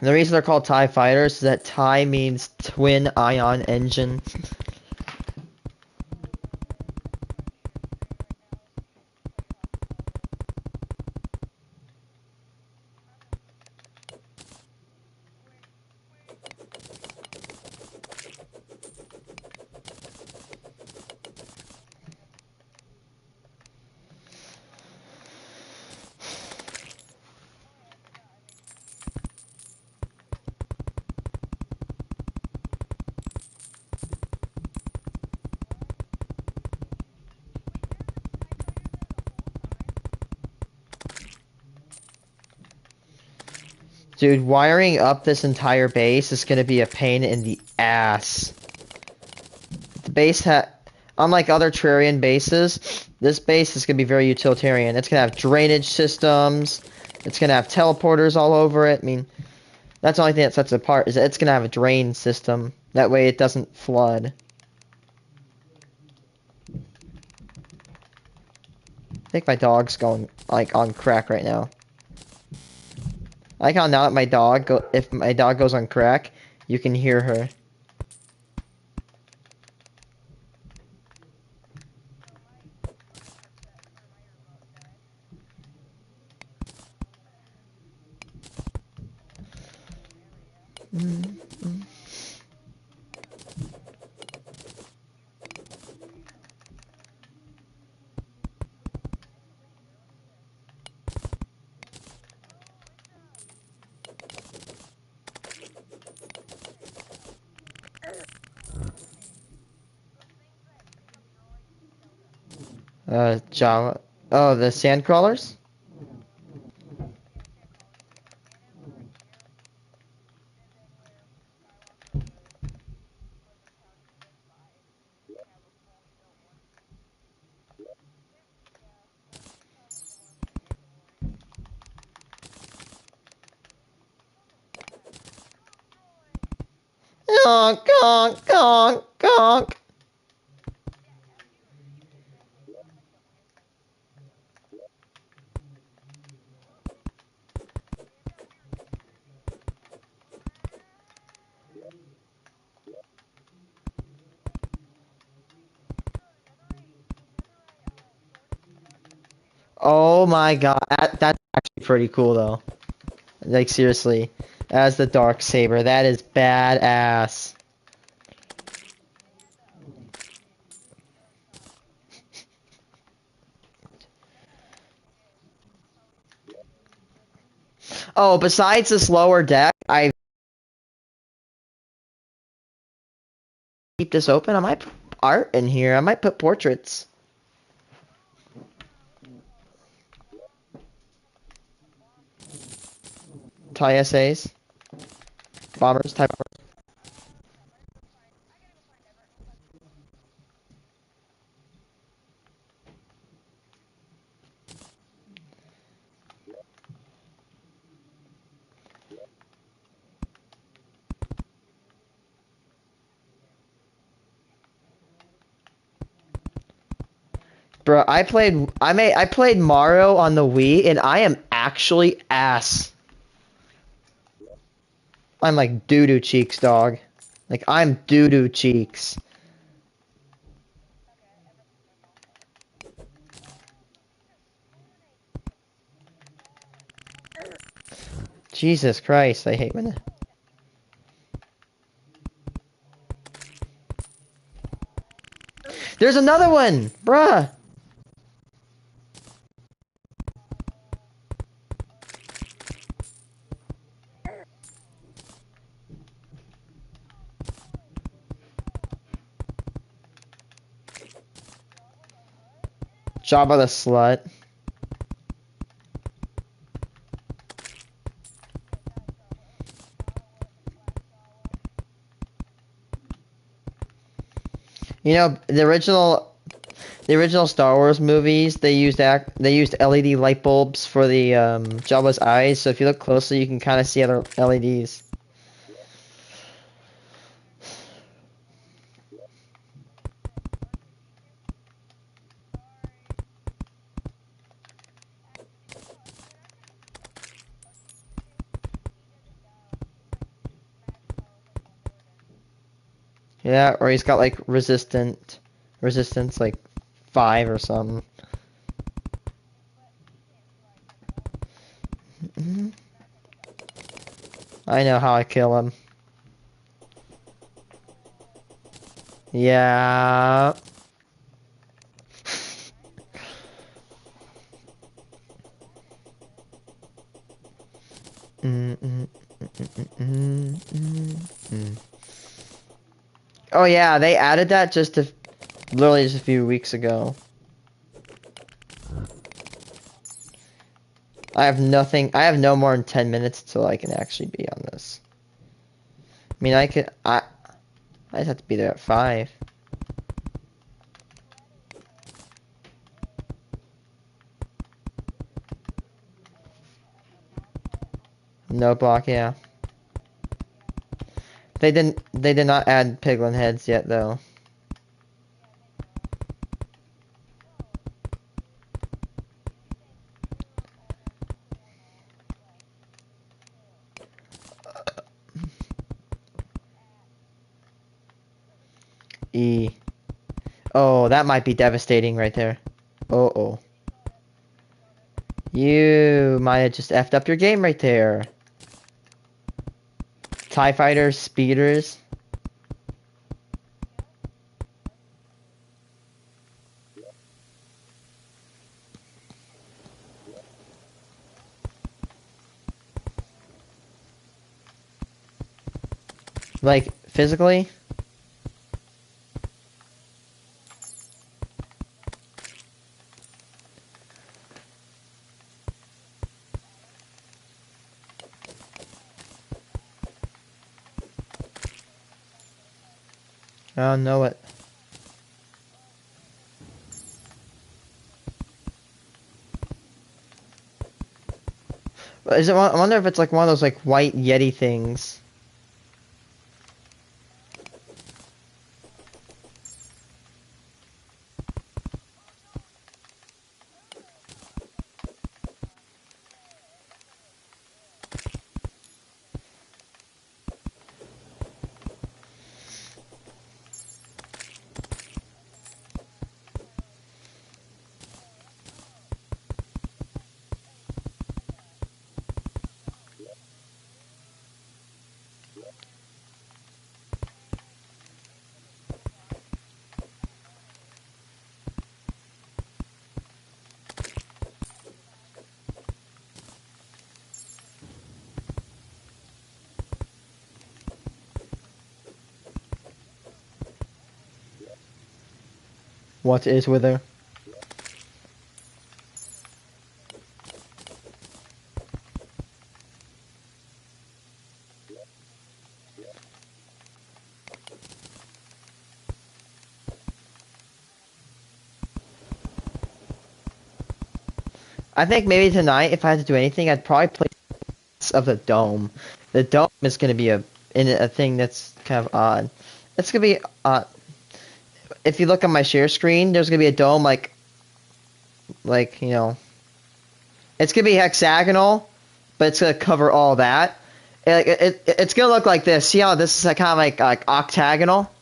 The reason they're called TIE fighters is that TIE means twin ion engine. Dude, wiring up this entire base is gonna be a pain in the ass. The base unlike other Terrarian bases, this base is gonna be very utilitarian. It's gonna have drainage systems. It's gonna have teleporters all over it. I mean, that's the only thing that sets it apart is that it's gonna have a drain system. That way it doesn't flood. I think my dog's going like on crack right now. I like how now that if my dog goes on crack, you can hear her. Java. Oh, the sand crawlers? Gonk, gonk, gonk, gonk. Oh my god, that's actually pretty cool though. Like seriously, as the dark saber, that is badass. Oh, besides this lower deck, I keep this open. I might put art in here. I might put portraits. TIE essays, bombers, type. Bro, I played Mario on the Wii and I am actually ass. I'm like doo-doo cheeks, dog. Like I'm doo-doo cheeks. Jesus Christ, I hate when it... There's another one! Bruh! Jabba the slut. You know, the original Star Wars movies, they used LED light bulbs for the Jabba's eyes. So if you look closely, you can kind of see other LEDs. Yeah, or he's got like resistance like 5 or something. I know how I kill him. Yeah. Oh yeah, they added that literally just a few weeks ago. I have no more than 10 minutes till I can actually be on this. I mean, I just have to be there at 5. No block, yeah. They did not add piglin heads yet though. E. Oh, that might be devastating right there. Uh-oh. You might have just effed up your game right there. TIE fighters, speeders. Like, physically? I don't know it. I wonder if it's like one of those like white Yeti things. What is with her? I think maybe tonight, if I had to do anything, I'd probably play of the dome. The dome is going to be a thing that's kind of odd. It's going to be if you look on my share screen, there's going to be a dome like you know, it's going to be hexagonal, but it's going to cover all that. It's going to look like this. See how this is kind of like octagonal?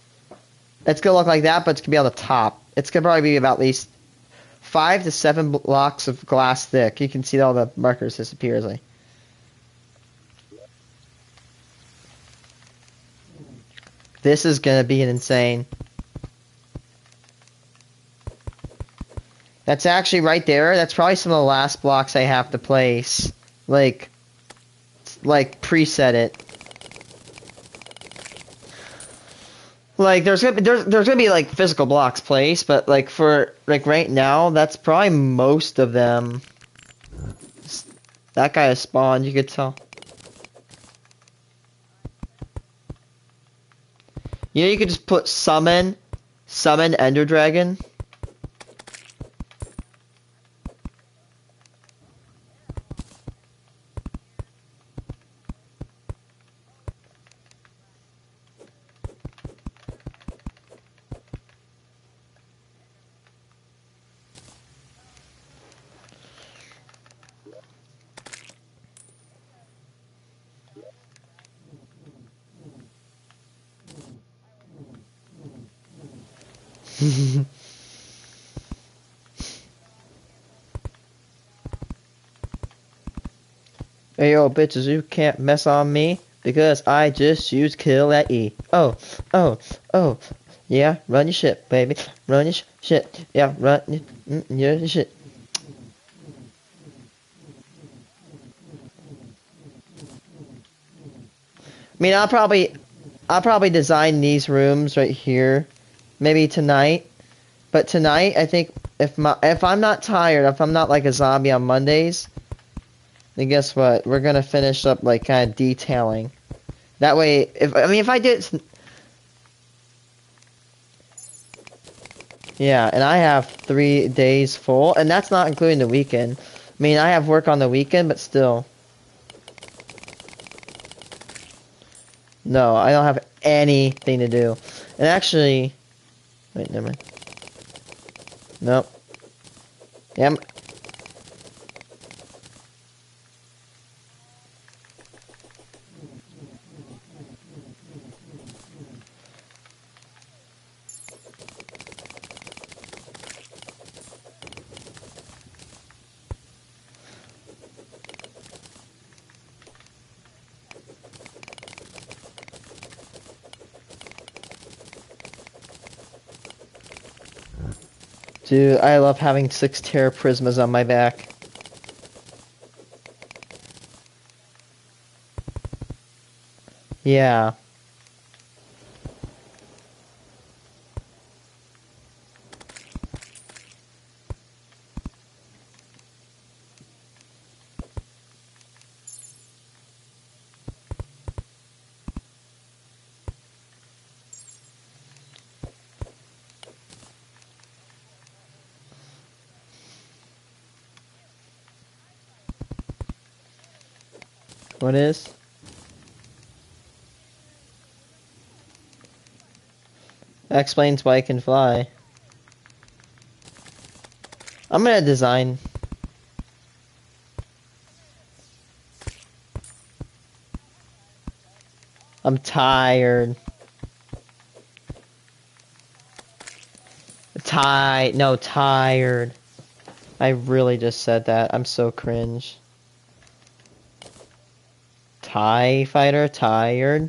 It's going to look like that, but it's going to be on the top. It's going to probably be about at least 5 to 7 blocks of glass thick. You can see all the markers disappear as I This is gonna be insane. That's actually right there. That's probably some of the last blocks I have to place. Like preset it. Like there's gonna be like physical blocks placed, but like for like right now, that's probably most of them. That guy has spawned, you could tell. You know, you could just put summon Ender Dragon. Hey yo, bitches, you can't mess on me because I just used kill at E. Oh, oh, oh. Yeah, run your shit, baby. Run your shit. Yeah, run your shit. I mean, I'll probably design these rooms right here, maybe tonight. But tonight, I think if I'm not tired, if I'm not like a zombie on Mondays, then guess what? We're gonna finish up like kind of detailing. That way, if I did, yeah, and I have 3 days full, and that's not including the weekend. I mean, I have work on the weekend, but still. No, I don't have anything to do. And actually, wait, never mind. Nope. Yeah. Dude, I love having 6 Terra Prismas on my back. Yeah. What is? That explains why I can fly. I'm gonna design. I'm tired. No, tired. I really just said that. I'm so cringe. TIE fighter, tired.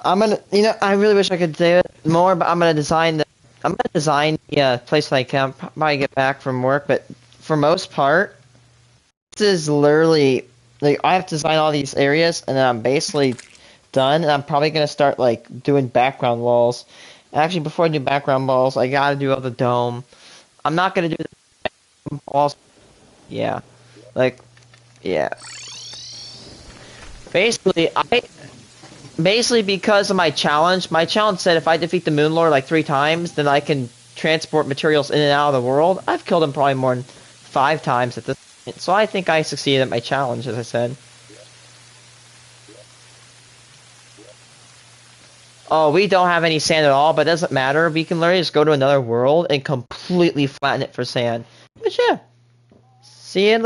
I'm gonna, I really wish I could do it more, but I'm gonna design the place I can probably get back from work, but for most part, this is literally, like, I have to design all these areas, and then I'm basically done, and I'm probably gonna start, like, doing background walls. Actually, before I do background walls, I gotta do all the dome. I'm not gonna do the walls. Yeah. Like, yeah. Basically, because of my challenge said if I defeat the Moon Lord like 3 times, then I can transport materials in and out of the world. I've killed him probably more than 5 times at this point, so I think I succeeded at my challenge, as I said. Oh, we don't have any sand at all, but it doesn't matter. We can literally just go to another world and completely flatten it for sand. But yeah, see you later.